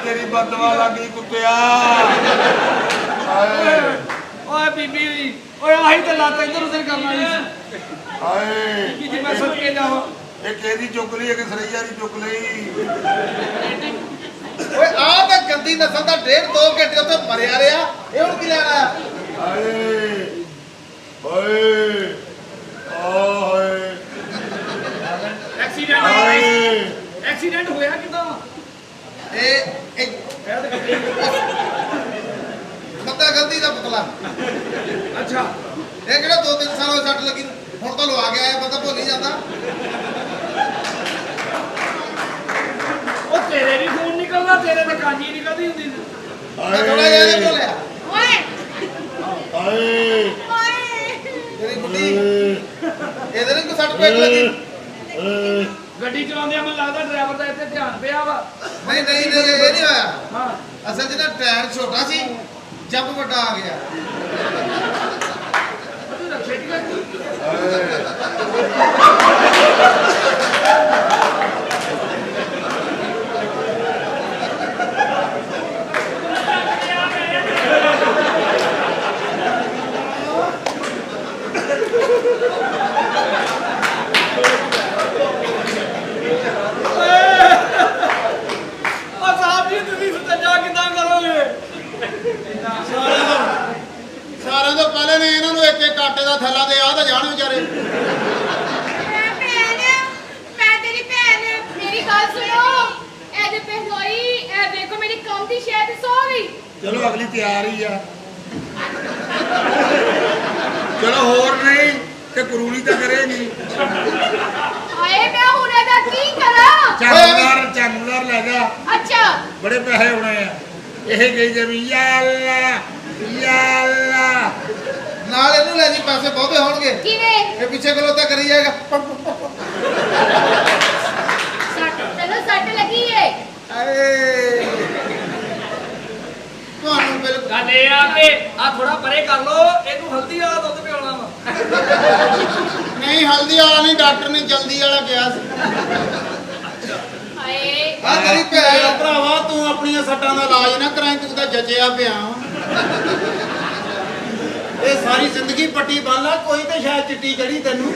तेरी बदवा लगी कुत्तिया बीबी आही तो लात इधर उधर करना मैं सोच के जावा एक चुक ली एक सरैया की चुक ली गंदी नस्ल का 1.5-2 घंटे उत्थे मरिया रहा ये हुण की लेना एक्सीडेंट होया किदां पता गलती का पतला अच्छा ये किहड़ा 2-3 साल होए सट लगी हुण तो लवा के आया पता भुल ही जाता तेरे भी खून निकलना तेरे ते कांजी निकलदी हुंदी थोड़ा यार बोलिया ओए ओए तेरी बुढ़ी ਇਹਦੇ ਨੂੰ ਸੱਟ ਪੇਟ ਲੱਗੀ ਗੱਡੀ ਚਲਾਉਂਦੇ ਮੈਨੂੰ ਲੱਗਦਾ ਡਰਾਈਵਰ ਦਾ ਇੱਥੇ ਧਿਆਨ ਪਿਆ ਵਾ ਨਹੀਂ ਇਹ ਨਹੀਂ ਹੋਇਆ ਹਾਂ ਅਸਲ 'ਚ ਨਾ ਟਾਇਰ ਛੋਟਾ ਸੀ ਜੰਪ ਵੱਡਾ ਆ ਗਿਆ ਤੂੰ ਰਖੇ ਠੀਕ ਹੈ ਸਾਰਿਆਂ ਤੋਂ ਪਹਿਲੇ ਨੇ ਇਹਨਾਂ ਨੂੰ ਇੱਕ ਆਟੇ ਦਾ ਥੈਲਾ ਦੇ ਆ ਤਾਂ ਜਾਣ ਵਿਚਾਰੇ मैं तेरी भैन मेरी गल सुनो ए दे पहलोई ए देखो मेरी कम दी शायद सो गई चलो अगली तैयार ही आ चलो होर नहीं ते करूनी तो करेगी हाय मैं हुने दा की करा चांदर ले जा अच्छा बड़े पैसे होने हैं ਇਹ ਗਈ ਜਮੀ ਯਾ ਅੱਲਾ ਨਾਲ ਇਹਨੂੰ ਲੈ ਜੀ ਪੈਸੇ ਬਹੁਤੇ ਹੋਣਗੇ ਕਿਵੇਂ ਇਹ ਪਿੱਛੇ ਖਲੋਤਾ ਕਰੀ ਜਾਏਗਾ सट लगी है ਤੁਹਾਨੂੰ ਬਿਲਕੁਲ ਗੱਲ ਇਹ ਆ ਕਿ ਆ ਥੋੜਾ ਪਰੇ ਕਰ ਲੋ ਇਹਨੂੰ ਹਲਦੀ ਵਾਲਾ ਦੁੱਧ ਪਿਆਉਣਾ ਵਾ ਨਹੀਂ ਹਲਦੀ ਵਾਲਾ ਨਹੀਂ ਡਾਕਟਰ ਨੇ ਜਲਦੀ ਵਾਲਾ ਕਿਹਾ ਸੀ हाय ਆ ਤੇਰੀ ਭੈਣ ਭਰਾਵਾ ਤੂੰ ਆਪਣੀਆਂ ਸੱਟਾਂ ਦਾ ਇਲਾਜ ਨਾ ਕਰਾਈ ਤੂੰ ਤਾਂ ਜੱਜਿਆ ਪਿਆ ਇਹ ਸਾਰੀ ਜ਼ਿੰਦਗੀ ਪੱਟੀ ਬੰਨ ਲਾ ਕੋਈ ਤੇ ਸ਼ਾਇਦ ਚਿੱਟੀ ਚੜੀ ਤੈਨੂੰ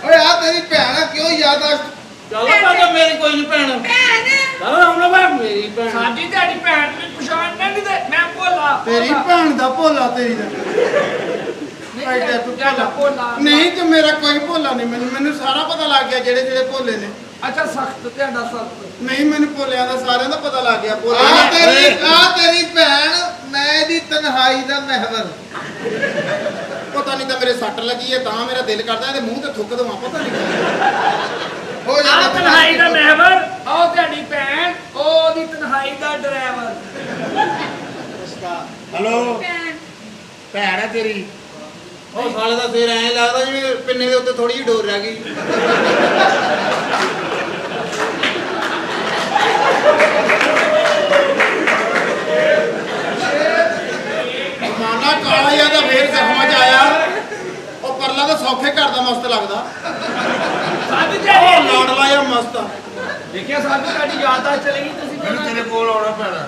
ਓਏ ਆ ਤੇਰੀ ਭੈਣ ਆ ਕਿਉਂ ਯਾਦਾਸ਼ਤ ਚਲੋ ਬਾਬਾ ਮੇਰੀ ਕੋਈ ਨਹੀਂ ਭੈਣ भैन ਚਲੋ ਹਮਲਾ ਬਾ ਮੇਰੀ ਭੈਣ ਸਾਡੀ ਤੁਹਾਡੀ ਭੈਣ ਨੂੰ ਪਛਾਣ ਨਹੀਂ ਤੇ ਮੈਂ ਭੋਲਾ ਤੇਰੀ ਭੈਣ ਦਾ ਭੋਲਾ ਤੇਰੀ ਦਾ ਐਡਾ ਤੂੰ ਕਿਹੜਾ ਭੋਲਾ ਨਹੀਂ ਤੇ ਮੇਰਾ ਕੋਈ ਭੋਲਾ ਨਹੀਂ ਮੈਨੂੰ ਸਾਰਾ ਪਤਾ ਲੱਗ ਗਿਆ ਜਿਹੜੇ ਭੋਲੇ ਨੇ ਅੱਛਾ ਸਖਤ ਤੁਹਾਡਾ ਸਖਤ ਨਹੀਂ ਮੈਨੂੰ ਭੋਲਿਆਂ ਦਾ ਸਾਰਿਆਂ ਦਾ ਪਤਾ ਲੱਗ ਗਿਆ ਭੋਲੇ ਆ ਤੇਰੀ ਭੈਣ ਮੈਂ ਇਹਦੀ ਤਨਹਾਈ ਦਾ ਮਹਿਵਰ ਪਤਾ ਨਹੀਂ ਤਾਂ ਮੇਰੇ ਸੱਟ ਲੱਗੀ ਹੈ ਤਾਂ ਮੇਰਾ ਦਿਲ ਕਰਦਾ ਇਹਦੇ ਮੂੰਹ ਤੇ ਥੁੱਕ ਦਵਾਂ ਪਤਾ ਨਹੀਂ ਹੋ ਆ ਤਨਹਾਈ ਦਾ ਮਹਿਵਰ ਉਹ ਤੁਹਾਡੀ ਭੈਣ ਉਹਦੀ ਤਨਹਾਈ ਦਾ ਡਰਾਈਵਰ हेलो ਭੈਣ ਹੈ ਤੇਰੀ ਉਹ ਸਾਲੇ ਦਾ ਸਿਰ ਐਂ ਲੱਗਦਾ ਜਿਵੇਂ ਪਿੰਨੇ ਦੇ ਉੱਤੇ ਥੋੜੀ ਜਿਹੀ ਡੋਰ ਰਹਿ ਗਈ ਮਾਨਾ ਕਾਲਾ ਜਿਹਾ ਤਾਂ ਫੇਰ ਜ਼ਖਮਾਂ 'ਚ ਆਇਆ ਉਹ ਪਰਲਾ ਤਾਂ ਸੌਖੇ ਘਰ ਦਾ ਮਸਤ ਲੱਗਦਾ ਸਾਡੀ ਉਹ ਤੁਹਾਡੀ ਲਾਡਲਾ ਜਿਹਾ ਮਸਤ ਆ ਦੇਖਿਆ ਸਾਡੀ ਤੁਹਾਡੀ ਯਾਦਾਸ਼ਤ ਚਲੇਗੀ ਤੁਸੀਂ ਮੈਨੂੰ ਤੇਰੇ ਕੋਲ ਆਉਣਾ ਪੈਣਾ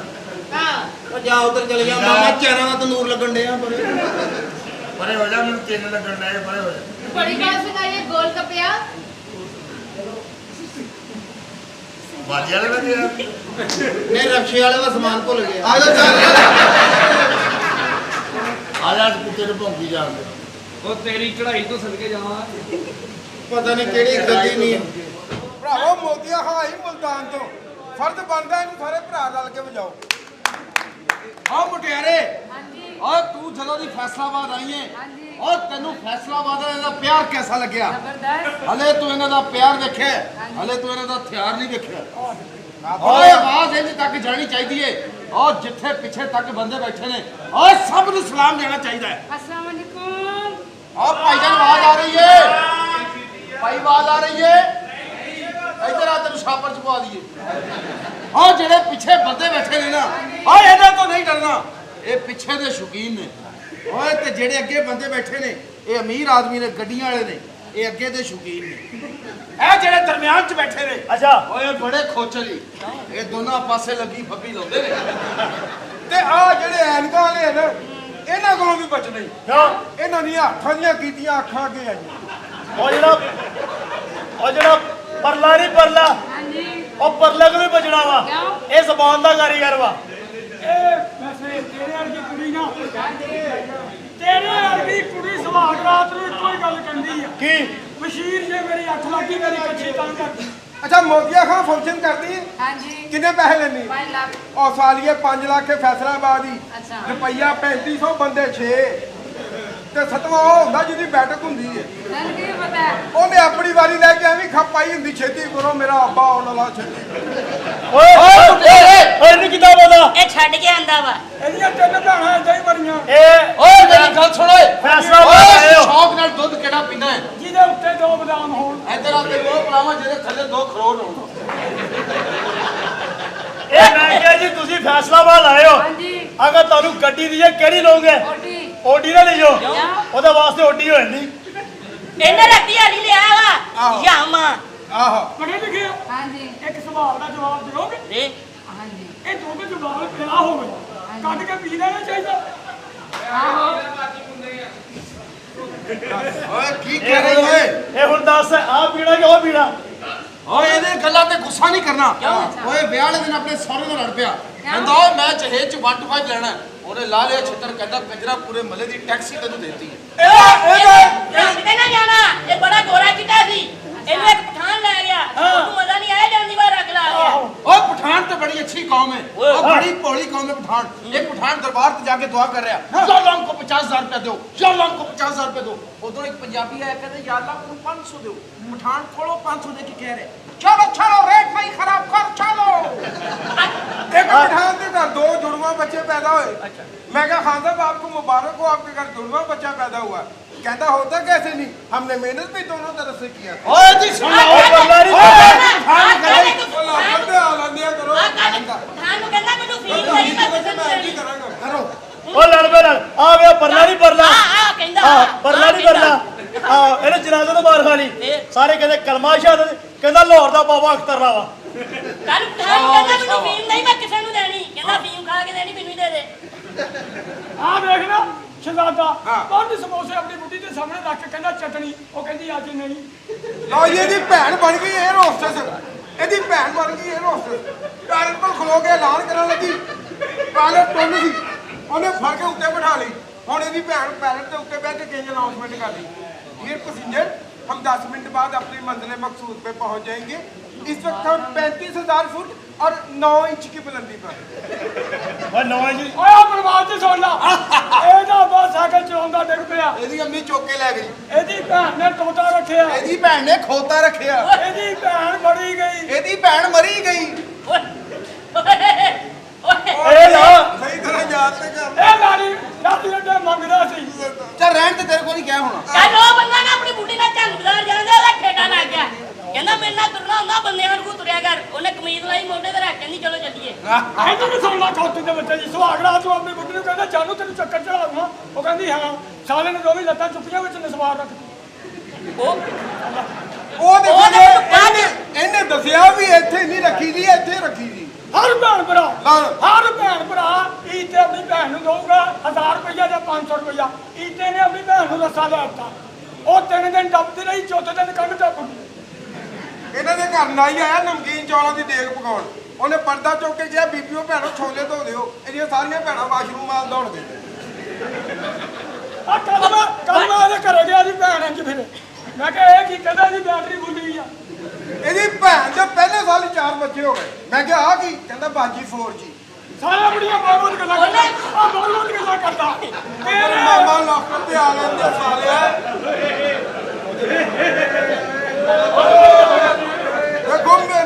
हां ਉਹ ਜਾ ਉਧਰ ਚਲ ਗਿਆ ਮਾਮਾ ਚੈਰਾਂ ਦਾ ਤੰਦੂਰ ਲੱਗਣ ਡਿਆ ਪਰੇ ਪਰੇ ਹੋ ਜਾ ਮੈਨੂੰ ਤਿੰਨ ਲੱਗਣ ਡਏ ਪਰੇ ਹੋ ਜਾ बड़ी बात सुनाइए गोल कपिया ਬਾਜੀ ਵਾਲੇ ਲੱਗੇ ਯਾਰ ਨਹੀਂ ਰਕਸ਼ੇ ਵਾਲੇ ਦਾ ਸਮਾਨ ਭੁੱਲ ਗਿਆ ਆ ਜਾ ਆ ਜਾ ਕੁੱਤੇ ਨੂੰ ਭੌਂਕੀ ਜਾਂਦੇ ਉਹ ਤੇਰੀ ਚੜਾਈ ਤੋਂ ਸਦਕੇ ਜਾਵਾਂ ਪਤਾ ਨਹੀਂ ਕਿਹੜੀ ਗੱਡੀ ਨਹੀਂ ਭਰਾਵੋ ਮੋਤੀਆ ਹਾਈ ਮੁਲਤਾਨ ਤੋਂ ਫਰਜ਼ ਬਣਦਾ ਇਹਨੂੰ ਸਾਰੇ ਭਰਾ ਰਲ ਕੇ ਵਜਾਓ ਆ ਮੁਟਿਆਰੇ हां जी और तू ਜਦੋਂ ਦੀ ਫੈਸਲਾਬਾਦ ਆਈ ਹੈ हां जी और ਤੈਨੂੰ ਫੈਸਲਾਬਾਦ ਦਾ ਪਿਆਰ ਕਿਹਦਾ ਲੱਗਿਆ जबरदस्त ਹਲੇ ਤੂੰ ਇਹਨਾਂ ਦਾ ਪਿਆਰ ਵੇਖਿਆ ਹਲੇ ਤੂੰ ਇਹਨਾਂ ਦਾ ਹਥਿਆਰ ਨਹੀਂ ਵੇਖਿਆ ਓਏ ਆਵਾਜ਼ ਇੰਜ ਤੱਕ ਜਾਣੀ ਚਾਹੀਦੀ ਹੈ ਔਰ ਜਿੱਥੇ ਪਿੱਛੇ ਤੱਕ ਬੰਦੇ ਬੈਠੇ ਨੇ ਓਏ ਸਭ ਨੂੰ ਸਲਾਮ ਦੇਣਾ ਚਾਹੀਦਾ ਹੈ अस्सलाम वालेकुम ਆ ਭਾਈਜਾਨ ਆਵਾਜ਼ ਆ ਰਹੀ ਹੈ ਭਾਈ ਆਵਾਜ਼ ਆ ਰਹੀ ਹੈ ਇੱਧਰ ਆ ਤੈਨੂੰ ਛਾਪਰ ਚ ਪਵਾ ਦਈਏ ਆ ਜਿਹੜੇ ਪਿੱਛੇ ਬੰਦੇ ਬੈਠੇ ਨੇ ਨਾ ਓਏ ਇਹਨਾਂ ਤੋਂ ਨਹੀਂ ਡਰਨਾ ਇਹ ਪਿੱਛੇ ਦੇ ਸ਼ੌਕੀਨ ਨੇ ਓਏ ਤੇ ਜਿਹੜੇ ਅੱਗੇ ਬੰਦੇ ਬੈਠੇ ਨੇ ਇਹ ਅਮੀਰ ਆਦਮੀ ਨੇ ਗੱਡੀਆਂ ਵਾਲੇ ਨੇ ਇਹ ਅੱਗੇ ਦੇ ਸ਼ੌਕੀਨ ਨੇ ਇਹ ਜਿਹੜੇ ਦਰਮਿਆਨ 'ਚ ਬੈਠੇ ਨੇ ਅੱਛਾ ਓਏ ਬੜੇ ਖੋਚਲ ਹੀ ਇਹ ਦੋਨਾਂ ਪਾਸੇ ਲੱਗੀ ਫੱਬੀ ਲਾਉਂਦੇ ਨੇ ਤੇ ਆ ਜਿਹੜੇ ਐਨਕਾਂ ਵਾਲੇ ਨੇ ਇਹਨਾਂ ਕੋਲੋਂ ਵੀ ਬਚਣਾ ਹੀ ਕਿਉਂ ਇਹਨਾਂ ਦੀਆਂ ਹੱਥਾਂ ਦੀਆਂ ਕੀਤੀਆਂ ਅੱਖਾਂ ਅੱਗੇ ਆਈਆਂ ਉਹ ਜਿਹੜਾ ਪਰਲਾ ਨਹੀਂ ਪਰਲਾ ਹਾਂਜੀ ਉਹ ਪਰਲੇ ਕੋਲ ਵੀ ਬਚਣਾ ਵਾ ਕਿਉਂ? ਇਹ ਜ਼ਬਾਨ ਦਾ ਕਾਰੀਗਰ ਵਾ ਇਹ ਵੈਸੇ ਤੇਰੇ ਵਰਗੀ ਕੁੜੀ ਨਾ ਤੇਰੇ ਵਰਗੀ ਕੁੜੀ ਸੁਹਾਗ ਰਾਤ ਨੂੰ ਇੱਕੋ ਹੀ ਗੱਲ ਕਹਿੰਦੀ ਆ ਕੀ ਮਸ਼ੀਰ ਜੇ ਮੇਰੀ ਅੱਖ ਲੱਗੀ ਮੇਰੀ ਕੱਚੀ ਤਾਂ ਕਰਦੀ ਅੱਛਾ ਮੋਤੀਆ ਖਾਂ ਫੰਕਸ਼ਨ ਕਰਦੀ ਹੈ ਹਾਂਜੀ ਕਿੰਨੇ ਪੈਸੇ ਲੈਣੀ 5 ਲੱਖ ਉਹ ਸਾਲੀਏ 5 ਲੱਖ ਹੈ ਫੈਸਲਾਬਾਦ ਹੀ ਅੱਛਾ। ਰੁਪਈਆ 3500 ਬੰਦੇ 6 ਤੇ ਸਤਵਾਂ ਉਹ ਹੁੰਦਾ ਜਿਹਦੀ ਬੈਠਕ ਹੁੰਦੀ ਹੈ ਤੁਹਾਨੂੰ ਕੀ ਪਤਾ ਉਹਨੇ ਆਪਣੀ ਵਾਰੀ ਲੈ ਕੇ ਐਵੇਂ ਖਪਾਈ ਹੁੰਦੀ ਛੇਤੀ ਕਰੋ ਮੇਰਾ ਅੱਬਾ ਆਉਣ ਵਾਲਾ ਛੇਤੀ ਓਏ ਇਹਨੂੰ ਕਿਦਾਂ ਪਤਾ ਇਹ ਛੱਡ ਕੇ ਆਂਦਾ ਵਾ ਇਹਦੀਆਂ ਤਿੰਨ ਭੈਣਾਂ ਏਦਾਂ ਹੀ ਮਰੀਆਂ ਇਹ ਓਏ ਮੇਰੀ ਗੱਲ ਸੁਣ ਓਏ ਫੈਸਲਾ ਓਏ ਆਇਓ ਸ਼ੌਕ ਨਾਲ ਦੁੱਧ ਕਿਹੜਾ ਪੀਂਦਾ ਹੈ ਜਿਹਦੇ ਉੱਤੇ 2 ਬਦਾਮ ਹੋਣ ਇੱਧਰ ਆ ਤੇ ਉਹ ਪਲਾਵਾ ਜਿਹਦੇ ਥੱਲੇ 2 ਖਰੋੜ ਹੋਣ ਇਹ ਮੈਂ ਕਿਹਾ ਜੀ ਤੁਸੀਂ ਫੈਸਲਾ ਆਇਓ ਹਾਂਜੀ ਅਗਰ ਤੁਹਾਨੂੰ ਗੱਡੀ ਦੀ ਕਿਹੜੀ ਲਓਗੇ ਓਟੀ ਓਡੀ ਨਾ ਲਿਓ ਕਿਉਂ? ਉਹਦੇ ਵਾਸਤੇ ਓਡੀ ਹੋ ਜਾਂਦੀ ਇਹਨੇ ਰੱਤੀ ਹਾਲੀ ਲਿਆ ਵਾ ਆਹੋ। ਯਾਮਾ ਆਹੋ ਪੜ੍ਹੇ ਲਿਖੇ ਆ ਹਾਂਜੀ ਇੱਕ ਸਵਾਲ ਦਾ ਜਵਾਬ ਦਿਓਗੇ ਦੇ ਹਾਂਜੀ ਇਹ ਦੋ ਕੇ ਜਵਾਬ ਪਿਆ ਹੋਵੇ ਕੱਢ ਕੇ ਪੀ ਲੈਣਾ ਚਾਹੀਦਾ ਆਹੋ ਓਏ ਕੀ ਕਹਿ ਰਹੀ ਓਏ ਇਹ ਹੁਣ ਦੱਸ ਆ ਪੀਣਾ ਕਿ ਉਹ ਪੀਣਾ ਓਏ ਇਹਦੇ ਗੱਲਾਂ ਤੇ ਗੁੱਸਾ ਨਹੀਂ ਕਰਨਾ ਕਿਉਂ? ਓਏ ਵਿਆਹ ਵਾਲੇ ਦਿਨ ਆਪਣੇ ਸਹੁਰੇ ਨਾਲ ਲੜ ਪਿਆ ਕਹਿੰਦਾ ਓਏ ਮੈਂ ਚਹੇਜ ਚ 1 to 5 ਲੈਣਾ ਹੈ। ਉਹਨੇ ਲਾ ਲਿਆ ਛਿੱਤਰ ਕਹਿੰਦਾ ਕੰਜਰਾ ਪੂਰੇ ਮਹੱਲੇ ਦੀ ਟੈਕਸੀ ਤੈਨੂੰ ਦੇਤੀ ਹੈ ਕਿਤੇ ਨਾ ਜਾਣਾ ਇਹ ਬੜਾ ਗੋਰਾ ਚਿੱਟਾ ਸੀ ਇਹਨੂੰ ਇੱਕ ਪਠਾਨ ਲੈ ਗਿਆ ਉਹਨੂੰ ਮਜ਼ਾ ਨਹੀਂ ਆਇਆ ਜਾਂਦੀ ਵਾਰ ਅਗਲਾ ਆ ਗਿਆ ਓਏ ਪਠਾਨ ਤੇ ਬੜੀ ਅੱਛੀ ਕੌਮ है और बड़ी भोली कौम है पठान एक पठान दरबार पे जाके दुआ कर रहा है या अल्लाह को 50,000 रुपया दो या अल्लाह को 50,000 रुपया दो उधर एक पंजाबी आया कहते या अल्लाह को 500 दो पठान थोड़ो 500 दे के कह रहे चलो चलो रेट नहीं खराब कर चलो एक पठान के घर 2 जुड़वा बच्चे पैदा हुए मैं कहा खान साहब आपको मुबारक हो आपके घर जुड़वा बच्चा पैदा हुआ कहता होता कैसे नहीं हमने मेहनत भी दोनों तरफ से किया ओए जी सुन लो ਪਠਾਨ ਨੂੰ ਕਹਿੰਦਾ ਮੈਨੂੰ ਫੀਲ ਨਹੀਂ ਮੈਂ ਕਿਸੇ ਨੂੰ ਦੇਣੀ करो ਉਹ ਲੜ ਪੈ ਲੜ ਆ ਵੇ ਪਰਲਾ ਨਹੀਂ ਪਰਲਾ ਆ ਕਹਿੰਦਾ ਆ ਪਰਲਾ ਨਹੀਂ ਪਰਲਾ ਆ ਇਹਨੇ ਜਨਾਜ਼ੇ ਤੋਂ ਮਾਰ ਖਾਣੀ ਸਾਰੇ ਕਹਿੰਦੇ ਕਲਮਾ ਸ਼ਹਾਦਤ ਕਹਿੰਦਾ ਲਾਹੌਰ ਦਾ ਬਾਬਾ ਅਖਤਰ ਵਾ ਕੱਲ ਪਠਾਨ ਨੂੰ ਕਹਿੰਦਾ ਮੈਨੂੰ ਫੀਲ ਨਹੀਂ ਮੈਂ ਕਿਸੇ ਨੂੰ ਦੇਣੀ ਕਹਿੰਦਾ ਫੀਮ ਖਾ ਕੇ ਦੇਣੀ ਮੈਨੂੰ ਹੀ ਦੇ ਦੇ ਆ ਵੇਖ ਨਾ ਸ਼ਹਜ਼ਾਦਾ ਪੰਜ ਸਮੋਸੇ ਆਪਣੀ ਬੁੱਢੀ ਦੇ ਸਾਹਮਣੇ ਰੱਖ ਕੇ ਕਹਿੰਦਾ ਚਟਣੀ ਉਹ ਕਹਿੰਦੀ ਅੱਜ ਨਹੀਂ ਲਓ ਜੀ ਇਹਦੀ ਭੈਣ ਬਣ ਗਈ ਇਹ ਰੋਸਟਸ ਇਹਦੀ ਭੈਣ ਬਣ ਗਈ ਇਹ ਰੋਸਟਸ ਪੈਰਟ ਕੋਲ ਖਲੋ ਕੇ ਐਲਾਨ ਕਰਨ ਲੱਗੀ ਪਾਇਲਟ ਟੁੰਨ ਸੀ ਉਹਨੇ ਫੜ ਕੇ ਉੱਤੇ ਬਿਠਾ ਲਈ ਹੁਣ ਇਹਦੀ ਭੈਣ ਪੈਰਟ ਦੇ ਉੱਤੇ ਬਹਿ ਕੇ ਕਈ ਅਨਾਉਂਸमेंट कर दी डियर पैसेंजर हम 10 मिनट बाद अपनी मंजिल मकसूद पे पहुंच जाएंगे इस वक्त हम 35,000 फुट और 9 इंच की बुलंदी पर ਓਏ ਨਵਾਂ ਜੀ ਓਏ ਆ ਪਰਵਾਹ ਤੇ ਸੁਣ ਲਾ ਇਹਦਾ ਬਸ ਸਾਈਕਲ ਚਲਾਉਂਦਾ ਡਿੱਗ ਪਿਆ ਇਹਦੀ ਅੰਮੀ ਚੁੱਕ ਕੇ ਲੈ ਗਈ ਇਹਦੀ ਭੈਣ ਨੇ ਤੋਤਾ ਰੱਖਿਆ ਇਹਦੀ ਭੈਣ ਨੇ ਖੋਤਾ ਰੱਖਿਆ ਇਹਦੀ ਭੈਣ ਮਰੀ ਗਈ ਇਹਦੀ ਭੈਣ ਮਰੀ ਗਈ ਇਹ ਨਾ ਸਹੀ ਤਰ੍ਹਾਂ ਯਾਦ ਤੇ ਕਰ ਇਹ ਲਾੜੀ ਲਾੜੀ ਲੱਡੇ ਮੰਗਦਾ ਸੀ ਚੱਲ ਰਹਿਣ ਤੇ ਤੇਰੇ ਕੋਲ ਨਹੀਂ ਕਿਹਾ ਹੋਣਾ ਕੱਲ ਉਹ ਬੰਦਾ ਨਾ ਆਪਣੀ ਬੁੱਢੀ ਨਾਲ ਝੰਗਦਾਰ ਜਾਂਦੇ ਉਹਦਾ ਠੇਕਾ ਲੱਗ ਗਿਆ ਕਹਿੰਦਾ ਮੇਰੇ ਨਾਲ ਤੁਰਨਾ ਹੁੰਦਾ ਬੰਦਿਆਂ ਵਾਂਗੂ ਤੁਰਿਆ ਕਰ ਉਹਨੇ ਕਮੀਜ਼ ਲਾਈ ਮੋਢੇ ਤੇ ਰੱਖ ਕਹਿੰਦੀ ਚਲੋ ਚੱਲੀਏ ਇਹਨੂੰ ਵੀ ਸੁਣ ਲਾ ਖੋਤੇ ਦੇ ਬੱਚੇ ਜੀ ਸੁਹਾਗਰਾ ਤੂੰ ਆਪਣੀ ਬੁੱਢੀ ਨੂੰ ਕਹਿੰਦਾ ਜਾਨੂ ਤੈਨੂੰ ਚੱਕਰ ਚੜਾ ਦੂੰਗਾ ਉਹ ਕਹਿੰਦੀ ਹਾਂ ਸਾਲੇ ਨੇ ਦੋਵੇਂ ਲੱਤਾਂ ਚੁੱਕੀਆਂ ਵਿੱਚ ਨਸਵਾਰ ਰੱਖ ਉਹ ਦੇਖੋ ਜੀ ਇਹਨੇ ਦੱਸਿਆ ਵੀ ਇੱਥੇ ਨਹੀਂ ਰੱਖੀ ਦੀ ਇੱਥੇ ਰੱਖੀ ਦੀ ਹਰ ਭੈਣ ਭਰਾ ਈਤੇ ਆਪਣੀ ਭੈਣ ਨੂੰ ਦਊਗਾ 1000 ਰੁਪਇਆ ਜਾਂ 500 ਰੁਪਇਆ ਈਤੇ ਨੇ ਆਪਣੀ ਭੈਣ ਨੂੰ ਰੱਸਾ ਲੈ ਦਿੱਤਾ ਉਹ 3 ਦਿਨ ਡੱਬਦੀ ਰਹੀ ਚੌਥੇ ਦਿਨ ਕੰਨ ਟੱਪ ਗਈ ਇਹਨਾਂ ਦੇ ਘਰ ਨਾਈ ਆਇਆ ਨਮਕੀਨ ਚੌਲਾਂ ਦੀ ਦੇਗ ਪਕਾਉਣ ਉਹਨੇ ਪਰਦਾ ਚੁੱਕ ਕੇ ਕਿਹਾ ਬੀਬੀਓ ਭੈਣੋ ਛੋਲੇ ਧੋ ਦਿਓ ਇਹਦੀਆਂ ਸਾਰੀਆਂ ਭੈਣਾਂ ਵਾਸ਼ਰੂਮ ਆਲ ਦੌੜ ਗਈਆਂ ਆ ਕੱਲ ਮੈਂ ਇਹਦੇ ਘਰੇ ਗਿਆ ਜੀ ਭੈਣ ਇੰਜ ਫਿਰ ਮੈਂ ਕਿਹਾ ਇਹ ਕੀ ਕਹਿੰਦਾ ਇਹਦੀ ਬੈਟਰੀ ਫੁੱਲ ਗਈ ਆ ਇਹਦੀ ਭੈਣ ਦੇ ਪਹਿਲੇ ਸਾਲ ਹੀ 4 ਬੱਚੇ ਹੋ ਗਏ ਮੈਂ ਕਿਹਾ ਆ ਕੀ ਕਹਿੰਦਾ ਬਾਜੀ 4G ਸਾਰਾ ਬੜੀਆਂ ਬਹੁਤ ਗੱਲਾਂ ਕਰਦਾ ਆ ਬਹੁਤ ਗੱਲਾਂ ਕਰਦਾ ਤੇਰੇ ਮਾਮਾ ਲੋਕਾਂ ਤੇ ਆ ਲੈਂਦੇ ਸਾਲਿਆ ਦੇਖੋ ਮੈਂ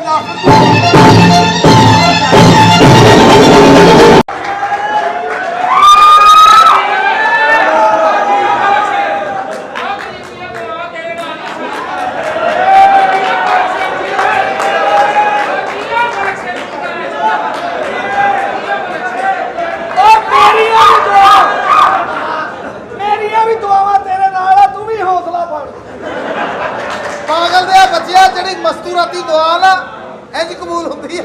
ਮੇਰੀਆਂ ਵੀ ਦੁਆਵਾਂ ਤੇਰੇ ਨਾਲ ਆ ਤੂੰ ਵੀ ਹੌਸਲਾ ਫੜ ਕਹਿੰਦੇ ਆ ਬੱਚਿਆ ਜਿਹੜੀ ਮਸਤੂਰਾਤੀ ਦੁਆ ਨਾ ਇੰਜ ਕਬੂਲ ਹੁੰਦੀ ਹੈ।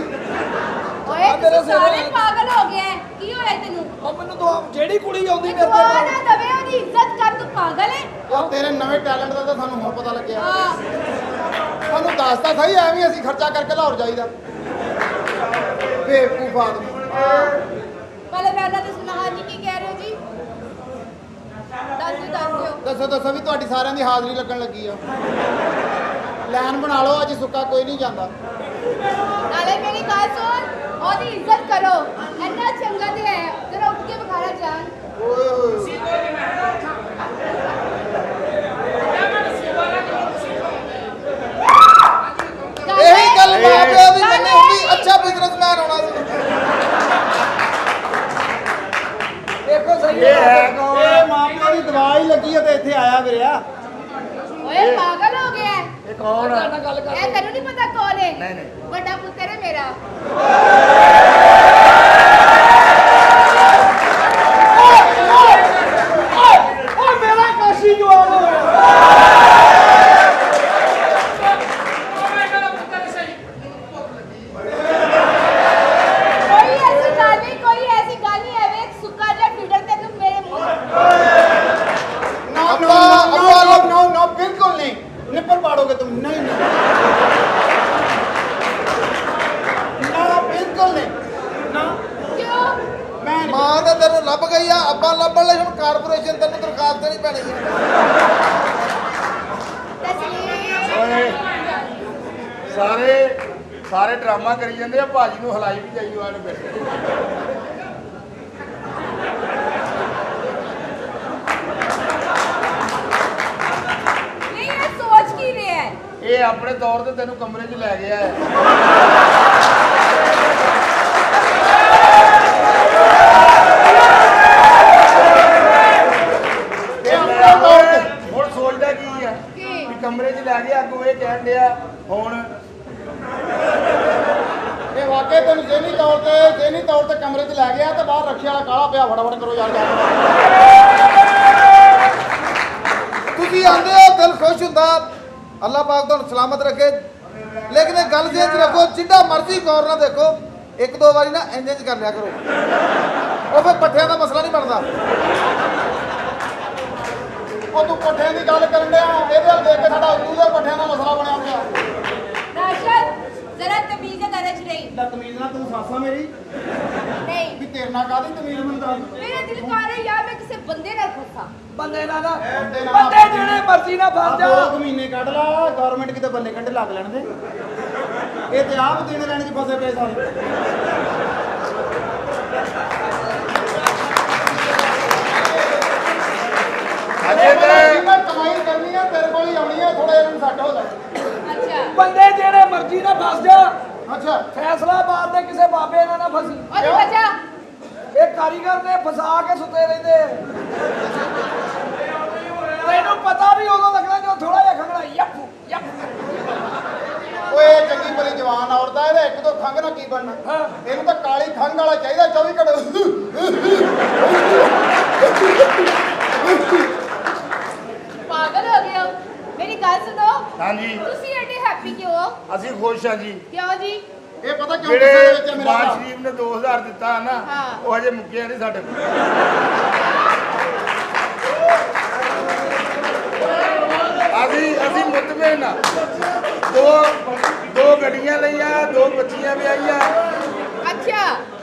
ਓਏ ਤੂੰ ਸਾਰੇ ਪਾਗਲ ਹੋ ਗਿਆ ਹੈ। ਕੀ ਹੋਇਆ ਤੈਨੂੰ? ਉਹ ਮੈਨੂੰ ਦੁਆ ਜਿਹੜੀ ਕੁੜੀ ਆਉਂਦੀ ਮੇਰੇ ਦੁਆ ਕੋਲ ਨਾ ਦਵੇ, ਉਹਦੀ ਇੱਜ਼ਤ ਕਰ। ਤੂੰ ਪਾਗਲ ਹੈ? ਉਹ ਤੇਰੇ ਨਵੇਂ ਟੈਲੈਂਟ ਦਾ ਤਾਂ ਸਾਨੂੰ ਹੁਣ ਪਤਾ ਲੱਗਿਆ। ਹਾਂ ਤੁਹਾਨੂੰ ਦੱਸਦਾ ਸਹੀ ਐਵੇਂ ਅਸੀਂ ਖਰਚਾ ਕਰਕੇ ਲਾਹੌਰ ਜਾਈਦਾ। ਬੇਵਕੂਫ ਆਦਮੀ। ਪਹਿਲੇ ਮੈਂ ਉਹਨਾਂ ਦੀ ਸੁਣਾ। ਹਾਂਜੀ ਕੀ ਕਹਿ ਰਹੇ ਹੋ ਜੀ? ਦੱਸ ਦਿਓ। ਦੱਸੋ ਦੱਸੋ ਵੀ ਤੁਹਾਡੀ ਸਾਰਿਆਂ ਦੀ ਹਾਜ਼ਰੀ ਲੱਗਣ ਲੱਗੀ ਆ। ਲਾਈਨ ਬਣਾ ਲਓ, ਅੱਜ ਸੁੱਕਾ ਕੋਈ ਨਹੀਂ ਜਾਂਦਾ। ਨਾਲੇ ਮੇਰੀ ਗੱਲ ਸੁਣ, ਉਹਦੀ ਇੱਜ਼ਤ ਕਰੋ। ਇੰਨਾ ਚੰਗਾ ਤੇ ਹੈ, ਜਰਾ ਉੱਠ ਕੇ ਵਿਖਾਣਾ ਜਾਨ। ਓਏ ਹੋਏ ਇਹੀ ਗੱਲ ਮਾਂ ਪਿਓ ਦੀ ਮੰਨੀ ਹੁੰਦੀ, ਅੱਛਾ ਬਿਜ਼ਨਸਮੈਨ ਹੋਣਾ ਸੀ। ਦੇਖੋ ਸਹੀ ਇਹ ਹੈ ਕੌਣ? ਇਹ ਮਾਂ ਪਿਓ ਦੀ ਦਵਾ ਹੀ ਲੱਗੀ ਹੈ ਤੇ ਇੱਥੇ ਆਇਆ ਵੀਰਿਆ। ਓਏ ਪਾਗਲ ਹੋ ਗਿਆ ਹੈ। ਇਹ ਕੌਣ ਆ? ਗੱਲ ਕਰ ਇਹ ਤੈਨੂੰ ਨਹੀਂ ਪਤਾ ਕੌਣ ਹੈ? ਨਹੀਂ, ਨਹੀਂ। ਵੱਡਾ ਪੁੱਤਰ ਹੈ ਮੇਰਾ। ਓਏ ਮੇਰਾ ਕਾਸ਼ੀ ਜਵਾਨ ਹੋਇਆ। ਕੋਈ ਐਸੀ ਗੱਲ ਨਹੀਂ ਹੈ। ਵੇਖ ਸੁੱਕਾ ਜਿਹਾ ਫੀਡਰ ਤੈਨੂੰ ਮੇਰੇ ਮੂੰਹ नो बिल्कुल नहीं। निप्पल पाड़ोगे तुम? नहीं नहीं ना बिल्कुल नहीं ना। ਕਿਉਂ? मैं मां ਤਾਂ ਤੈਨੂੰ ਲੱਭ ਗਈ ਆ, ਅੱਬਾ ਲੱਭਣ ਲਈ ਹੁਣ ਕਾਰਪੋਰੇਸ਼ਨ ਤੈਨੂੰ ਦਰਖਾਸਤ ਦੇਣੀ ਪੈਣੀ ਹੈ। ਓਏ ਸਾਰੇ ਡਰਾਮਾ ਕਰੀ ਜਾਂਦੇ ਆ। ਭਾਜੀ ਨੂੰ ਹਲਾਈ ਵੀ ਜਾਈਓ ਆਣ ਬੈਠੇ। ਨਹੀਂ ਇਹ ਸੋਚ ਕੀ ਰਿਹਾ ਹੈ? ਇਹ ਆਪਣੇ ਤੌਰ ਤੇ ਤੈਨੂੰ ਕਮਰੇ 'ਚ ਲੈ ਗਿਆ ਹੈ। ਹੁਣ ਸੋਚਦਾ ਕੀ ਆ ਕੀ? ਵੀ ਕਮਰੇ 'ਚ ਲੈ ਗਿਆ, ਅੱਗੋਂ ਇਹ ਕਹਿਣ ਡਿਆ ਹੁਣ ਇਹ ਵਾਕਈ ਤੈਨੂੰ ਜ਼ਹਿਨੀ ਤੌਰ ਤੇ ਕਮਰੇ 'ਚ ਲੈ ਗਿਆ ਤੇ ਬਾਹਰ ਰੱਖਿਆ ਵਾਲਾ ਕਾਲਾ ਪਿਆ। ਫਟਾਫਟ ਕਰੋ ਯਾਰ ਗੱਲ। ਤੁਸੀਂ ਆਂਦੇ ਹੋ ਦਿਲ ਖੁਸ਼ ਹੁੰਦਾ, ਅੱਲਾਹ ਪਾਕ ਤੁਹਾਨੂੰ ਸਲਾਮਤ ਰੱਖੇ। ਲੇਕਿਨ ਇਹ ਗੱਲ ਦੇ ਵਿੱਚ ਰੱਖੋ, ਜਿੱਡਾ ਮਰਜ਼ੀ ਗੌਰ ਨਾਲ ਦੇਖੋ, ਇੱਕ ਦੋ ਵਾਰੀ ਨਾ ਇੰਜ ਕਰ ਲਿਆ ਕਰੋ। ਉਹ ਫਿਰ ਪੱਠਿਆਂ ਦਾ ਮਸਲਾ ਨਹੀਂ ਬਣਦਾ। ਉਹ ਤੂੰ ਪੱਠਿਆਂ ਦੀ ਗੱਲ ਕਰਨ ਡਿਆ, ਇਹਦੇ ਵੱਲ ਦੇਖ ਕੇ ਸਾਡਾ ਉਲੂ ਦੇ ਪੱਠਿਆਂ ਦਾ ਮਸਲਾ ਬਣਿਆ ਪਿਆ। ਰਾਸ਼ਦ ਜ਼ਰਾ ਤਮੀਜ਼ ਦਰਜ ਨਹੀਂ। ਲੈ ਤਮੀਜ਼ ਨਾਲ ਤੂੰ ਸਾਸਾ ਮੇਰੀ ਨਹੀਂ ਵੀ ਤੇਰੇ ਨਾਲ ਕਾਹਦੀ ਤਮੀਜ਼ ਮੈਨੂੰ ਦੱਸ। ਮੇਰਾ ਦਿਲ ਕਰ ਰਿਹਾ ਯਾਰ ਮੈਂ ਕਿਸੇ ਬੰਦੇ ਨਾਲ ਫਸਾਂ। ਬੰਦੇ ਨਾਲ ਬੰਦੇ ਜਿਹੜੇ ਮਰਜ਼ੀ ਨਾਲ ਫਸ ਜਾ। 2 ਮਹੀਨੇ ਕੱਢ ਲਾ, ਗਵਰਨਮੈਂਟ ਕਿਤੇ ਬੰਦੇ ਕੰਢੇ ਲੱਗ ਲੈਣ ਦੇ। ਇਹ ਤੇ ਆਪ ਦੇਣੇ ਲੈਣ 'ਚ ਫਸੇ ਪਏ ਸਾਰੇ। ਅਜੇ ਤੇ ਮੈਂ ਕਮਾਈ ਕਰਨੀ ਆ, ਤੇਰੇ ਕੋਲ ਹੀ ਆਉਣੀ ਆ। ਥੋੜਾ ਜਿਹਾ ਮੈਨੂੰ ਸੱਟ ਹੋ ਜਾ। ਅੱਛਾ ਬੰਦੇ ਜਿਹੜੇ ਮਰਜ਼ੀ ਨਾਲ ਫਸ ਜਾ। ਅੱਛਾ ਫੈਸਲਾਬਾਦ ਦੇ ਕਿਸੇ ਬਾਬੇ ਨਾਲ ਨਾ ਫਸੀ। ਉਹਦੀ ਵਜ੍ਹਾ ਇਹ ਕਾਰੀਗਰ ਨੇ ਫਸਾ ਕੇ ਸੁੱਤੇ ਰਹਿੰਦੇ ਆ। ਤੈਨੂੰ ਪਤਾ ਵੀ ਉਦੋਂ ਲੱਗਣਾ ਜਦੋਂ ਥੋੜਾ ਜਿਹਾ ਖੰਗਣਾ ਯੱਪ ਯੱਪ। ਓਏ ਚੰਗੀ ਭਲੀ ਜਵਾਨ ਔਰਤ ਆ, ਇਹਦਾ ਇੱਕ ਦੋ ਖੰਘ ਨਾਲ ਕੀ ਬਣਨਾ। ਇਹਨੂੰ ਤਾਂ ਕਾਲੀ ਖੰਘ ਵਾਲਾ ਚਾਹੀਦਾ 24 ਘੰਟੇ। ਪਾਗਲ ਹੋ ਗਏ ਹੋ? ਮੇਰੀ ਗੱਲ ਸੁਣੋ। ਹਾਂਜੀ ਤੁਸੀਂ ਐਡੇ ਹੈਪੀ ਕਿਉਂ ਹੋ? ਅਸੀਂ ਖੁਸ਼ ਆ ਜੀ। ਕਿਉਂ ਜੀ? ਇਹ ਪਤਾ ਕਿਉਂ ਗੁੱਸੇ ਦੇ ਵਿੱਚ ਜਿਹੜੇ ਆ ਮੇਰਾ ਬਾਦ ਭਰਾ? ਸ਼ਰੀਫ ਨੇ 2000 ਦਿੱਤਾ ਨਾ, ਹਾਂ। ਉਹ ਹਜੇ ਮੁੱਕਿਆ ਨਹੀਂ ਸਾਡੇ ਕੋਲ। ਅਸੀਂ ਮੁਤਮਿਨ ਆ। ਦੋ ਗੱਡੀਆਂ ਲਈਆਂ, 2 ਬੱਚੀਆਂ ਵਿਆਹੀਆਂ। ਅੱਛਾ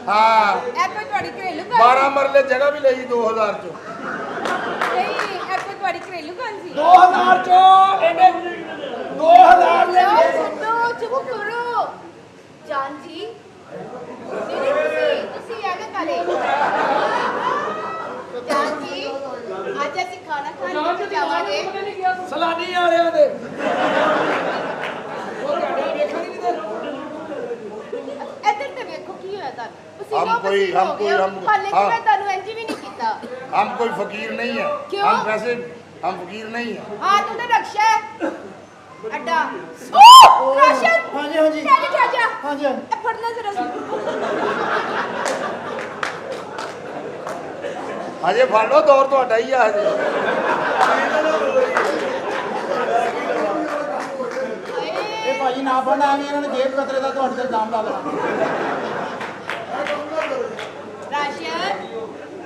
ਹਾਂ ਇਹ ਕੋਈ ਤੁਹਾਡੀ ਘਰੇਲੂ ਗੱਲ 12 ਮਰਲੇ ਜਗ੍ਹਾ ਵੀ ਲਈ 2000 ਚੋਂ। ਨਹੀਂ ਇਹ ਕੋਈ ਤੁਹਾਡੀ ਘਰੇਲੂ ਗੱਲ ਸੀ? 2000 ਚੋਂ ਇਹਨੇ 2000 ਲੈ ਯਾਰ ਕੇ ਸੁਣੋ, ਚੁੱਪ ਕਰੋ। ਜਾਨ ਜੀ ਤੁਸੀਂ ਆਗੇ ਕਾਲੇ। ਜਾਨ ਜੀ ਅੱਜ ਅਸੀਂ ਖਾਣਾ ਖਾਣ ਕਿੱਥੇ ਜਾਵਾਂਗੇ? ਸਲਾਨੀ ਵਾਲਿਆਂ ਦੇ। ਉਹ ਤੁਹਾਡੇ ਵੇਖਣ ਨਹੀਂ ਦੇ। ਇੱਧਰ ਤੇ ਵੇਖੋ ਕੀ ਹੋਇਆ ਤੁਹਾਨੂੰ। ਤੁਸੀਂ ਹਮ ਲੋਕ ਕੋਈ- ਹਮ ਕੋਈ- ਹਾਲੇ ਕਿ हाँ। ਮੈਂ ਤੁਹਾਨੂੰ ਇੰਜ ਵੀ ਨਹੀਂ ਕੀਤਾ। हम कोई फकीर नहीं है। क्यों? हम वैसे हम फकीर नहीं है। हाँ तूने रक्षा है अड्डा। ओ राशन। हाँ जी, हाँ जी। जा हाँ जी, हाँ जी। ए, फड़ना जरा हजे फड़ लो, दौर ਤੁਹਾਡਾ ਹੀ ਆ ਹਜੇ। ਭਾਜੀ ਨਾ ਫੜਨਾ ਐਵੇਂ ਇਹਨਾਂ ਨੇ ਜੇਬ ਕਤਰੇ ਦਾ ਤੁਹਾਡੇ ਤੇ ਇਲਜ਼ਾਮ ਲਾ ਦੇਣਾ। ਰਾਸ਼ਨ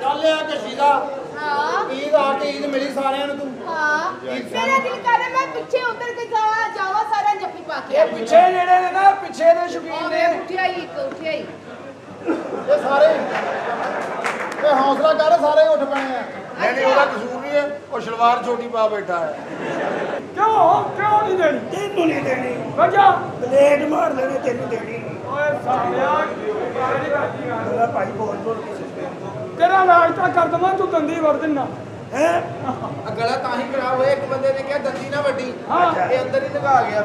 ਚੱਲ ਆ ਕਸ਼ੀ ਦਾ ਹਾਂ ਈਦ ਆ ਕੇ ਈਦ ਮਿਲੀ ਸਾਰਿਆਂ ਨੂੰ ਤੂੰ। ਹਾਂ ਮੇਰਾ ਦਿਲ ਕਰ ਮੈਂ ਪਿੱਛੇ ਉਤਰ ਕੇ ਜਾਵਾਂ ਸਾਰਾ ਜੱਫੀ ਪਾ ਕੇ ਇਹ ਪਿੱਛੇ ਜਿਹੜੇ ਨੇ ਨਾ ਪਿੱਛੇ ਦੇ ਸ਼ੌਕੀਨ ਨੇ। ਉੱਠਿਆ ਹੀ ਇਹ ਸਾਰੇ ਇਹ ਹੌਸਲਾ ਕਰ, ਸਾਰੇ ਉੱਠ ਪਏ ਆ। ਨਹੀਂ ਉਹਦਾ ਕਸੂਰ ਨਹੀਂ ਹੈ, ਉਹ ਸ਼ਲਵਾਰ ਛੋਟੀ ਪਾ ਬੈਠਾ ਹੈ। ਕਿਉਂ ਨਹੀਂ ਦੇਣੀ? ਤੈਨੂੰ ਨਹੀਂ ਦੇਣੀ, ਵਜਾ ਬਲੇਡ ਮਾਰ ਲੈਣੇ ਤੈਨੂੰ ਦੇਣੀ। ਓਏ ਸਾਲਿਆ ਮੇਰਾ ਭਾਈ ਬੋਲ ਬੋਲ ਕੇ ਤੇਰਾ ਇਲਾਜ ਤਾਂ ਕਰ ਦਵਾਂ, ਤੂੰ ਦੰਦੀ ਵੜ ਦਿੰਨਾ ਹੈ। ਆ ਗਲਾ ਤਾਂ ਹੀ ਖਰਾਬ ਹੋਇਆ, ਇੱਕ ਬੰਦੇ ਨੇ ਕਿਹਾ ਦੰਦੀ ਨਾ ਵੱਡੀ, ਹਾਂ। ਇਹ ਅੰਦਰ ਹੀ ਲਗਾ ਗਿਆ।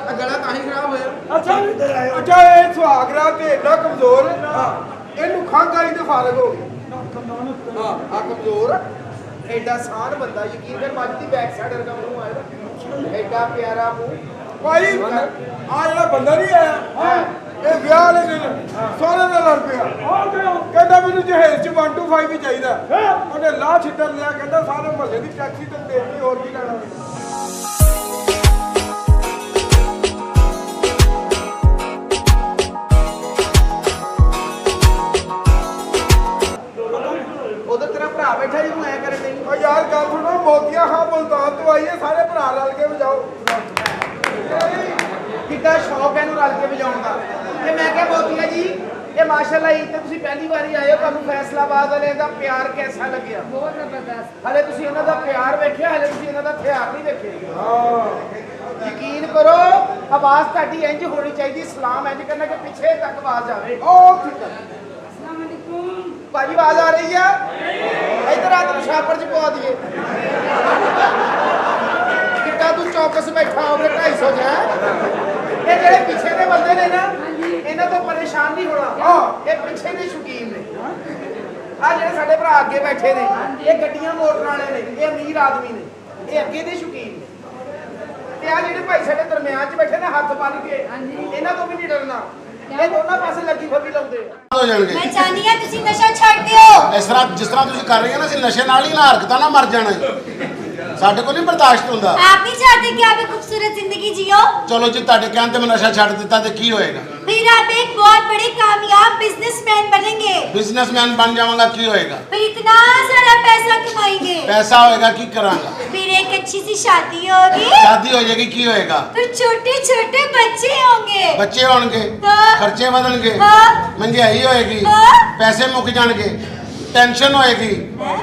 ਆ ਗਲਾ ਤਾਂ ਹੀ ਖਰਾਬ ਹੋਇਆ। ਅੱਛਾ ਇਹ ਸੁਹਾਗ ਰਾਤ ਤੇ ਏਡਾ ਕਮਜ਼ੋਰ, ਇਹਨੂੰ ਖੰਘ ਵਾਲੀ ਤੇ ਫਾਰਗ ਹੋ ਗਈ। ਹਾਂ ਆ ਕਮਜ਼ੋਰ ਐਡਾ ਸਾਨ ਬੰਦਾ, ਯਕੀਨ ਕਰ ਮੱਝ ਦੀ ਬੈਕ ਸਾਈਡ ਵਰਗਾ ਮੂੰਹ ਆਇਆ, ਐਡਾ ਪਿਆਰਾ ਮੂੰਹ। ਭਾਈ ਆ ਜਿਹੜਾ ਬੰਦਾ ਨਹੀਂ ਆਇਆ ਇਹ ਵਿਆਹ ਵਾਲੇ ਦਿਨ ਸੋਹਰੇ ਨਾਲ ਲੜ ਪਿਆ। ਕਹਿੰਦਾ ਮੈਨੂੰ ਜਹੇਜ਼ ਚ 1 to 5 ਹੀ ਚਾਹੀਦਾ। ਉਹਨੇ ਲਾਹ ਛਿੱਤਰ ਲਿਆ, ਕਹਿੰਦਾ ਸਾਰੇ ਮਹੱਲੇ ਦੀ ਟੈਕਸੀ ਤੇ ਦੇਣੀ, ਹੋਰ ਕੀ ਲੈਣਾ। ਉਧਰ ਤੇਰਾ ਭਰਾ ਬੈਠਾ ਜਿਹਨੂੰ ਐ ਕਰਨ ਨਹੀਂ। ਓ ਯਾਰ ਗੱਲ ਸੁਣੋ, ਮੋਤੀਆ ਖਾਂ ਮੁਲਤਾਨ ਤੋਂ ਆਈ ਹੈ, ਸਾਰੇ ਭਰਾ ਰਲ ਕੇ ਵਜਾਓ। ਕਿੱਡਾ ਸ਼ੌਕ ਹੈ ਇਹਨੂੰ ਰਲ ਕੇ ਵਜਾਉਣ ਦਾ। ਤੇ ਮੈਂ ਕਿਹਾ ਮੋਤੀਆ ਜੀ ਇਹ ਮਾਸ਼ਾਅੱਲਾ ਈਦ ਤੇ ਤੁਸੀਂ ਪਹਿਲੀ ਵਾਰੀ ਆਏ ਹੋ, ਤੁਹਾਨੂੰ ਫੈਸਲਾਬਾਦ ਵਾਲਿਆਂ ਦਾ ਪਿਆਰ ਕੈਸਾ ਲੱਗਿਆ? ਬਹੁਤ ਜ਼ਬਰਦਸਤ ਹਲੇ ਤੁਸੀਂ ਇਹਨਾਂ ਦਾ ਪਿਆਰ ਵੇਖਿਆ, ਹਲੇ ਤੁਸੀਂ ਇਹਨਾਂ ਦਾ ਹਥਿਆਰ ਨਹੀਂ ਵੇਖੇ। ਯਕੀਨ ਕਰੋ ਆਵਾਜ਼ ਤੁਹਾਡੀ ਇੰਜ ਹੋਣੀ ਚਾਹੀਦੀ, ਸਲਾਮ ਇੰਜ ਕਰਨਾ ਕਿ ਪਿੱਛੇ ਤੱਕ ਆਵਾਜ਼ ਆਵੇ। ਉਹ ਠੀਕ ਹੈ ਭਾਜੀ, ਆਵਾਜ਼ ਆ ਰਹੀ ਆ? ਇਧਰ ਆ ਤੈਨੂੰ ਛਾਪੜ ਚ ਪਵਾ ਦਈਏ। ਕਿੱਦਾਂ ਤੂੰ ਚੌਕਸ ਬੈਠਾ ਹੋਵੇ 250 ਚ? ਇਹ ਜਿਹੜੇ ਪਿੱਛੇ ਦੇ ਬੰਦੇ ਨੇ ਨਾ, ਇਹਨਾਂ ਤੋਂ ਪਰੇਸ਼ਾਨ ਨਹੀਂ ਹੋਣਾ, ਇਹ ਪਿੱਛੇ ਦੇ ਸ਼ੌਕੀਨ ਨੇ। ਆ ਜਿਹੜੇ ਸਾਡੇ ਭਰਾ ਅੱਗੇ ਬੈਠੇ ਨੇ, ਇਹ ਗੱਡੀਆਂ ਮੋਟਰ ਵਾਲੇ ਨੇ, ਇਹ ਅਮੀਰ ਆਦਮੀ ਨੇ, ਇਹ ਅੱਗੇ ਦੇ ਸ਼ੌਕੀਨ ਨੇ। ਤੇ ਆ ਜਿਹੜੇ ਭਾਈ ਸਾਡੇ ਦਰਮਿਆਨ 'ਚ ਬੈਠੇ ਨੇ ਹੱਥ ਬੰਨ ਕੇ, ਇਹਨਾਂ ਤੋਂ ਵੀ ਨਹੀਂ ਡਰਨਾ, ਇਹ ਦੋਨਾਂ ਪਾਸੇ ਲੱਗੀ ਫੱਬੀ ਲਾਉਂਦੇ ਆ। ਹੋ ਜਾਣਗੇ ਮੈਂ ਚਾਹਨੀ ਆ ਤੁਸੀਂ ਨਸ਼ਾ ਛੱਡ ਦਿਓ। ਇਸ ਤਰ੍ਹਾਂ ਜਿਸ ਤਰ੍ਹਾਂ ਤੁਸੀਂ ਕਰ ਰਹੇ ਹੋ ਨਾ, ਅਸੀਂ ਨਸ਼ੇ ਨਾਲ ਹੀ ਨਾ ਹਰਕਤਾਂ ਨਾ ਮਰ ਜਾਣਾ। ਸਾਡੇ ਕੋਲ ਨਹੀਂ ਬਰਦਾਸ਼ਤ ਹੁੰਦਾ। आप नहीं चाहते कि आप एक खूबसूरत जिंदगी जियो? ਚਲੋ ਜੀ ਤੁਹਾਡੇ ਕਹਿਣ ਤੇ ਮੈਂ ਨਸ਼ਾ ਛੱਡ ਦਿੱਤਾ ਤੇ ਕੀ ਹੋਏਗਾ? फिर आप एक बहुत बड़े कामयाब बिजनेसमैन बनेंगे। ਬਿਜ਼ਨਸਮੈਨ ਬਣ ਜਾਵਾਂਗਾ, ਕੀ ਹੋਏਗਾ? फिर इतना सारा पैसा कमाएंगे। ਪੈਸਾ ਹੋਏਗਾ, ਕੀ ਕਰਾਂਗਾ? फिर एक अच्छी सी शादी होगी। ਸ਼ਾਦੀ ਹੋ ਜਾਏਗੀ, ਕੀ ਹੋਏਗਾ? फिर छोटे छोटे बच्चे होंगे। ਬੱਚੇ ਹੋਣਗੇ, ਹਾਂ। ਖਰਚੇ ਵਧਣਗੇ, ਹਾਂ। ਮਹਿੰਗਾਈ ਹੋਏਗੀ, ਹਾਂ। ਪੈਸੇ ਮੁੱਕ ਜਾਣਗੇ, ਟੈਨਸ਼ਨ ਹੋਏਗੀ,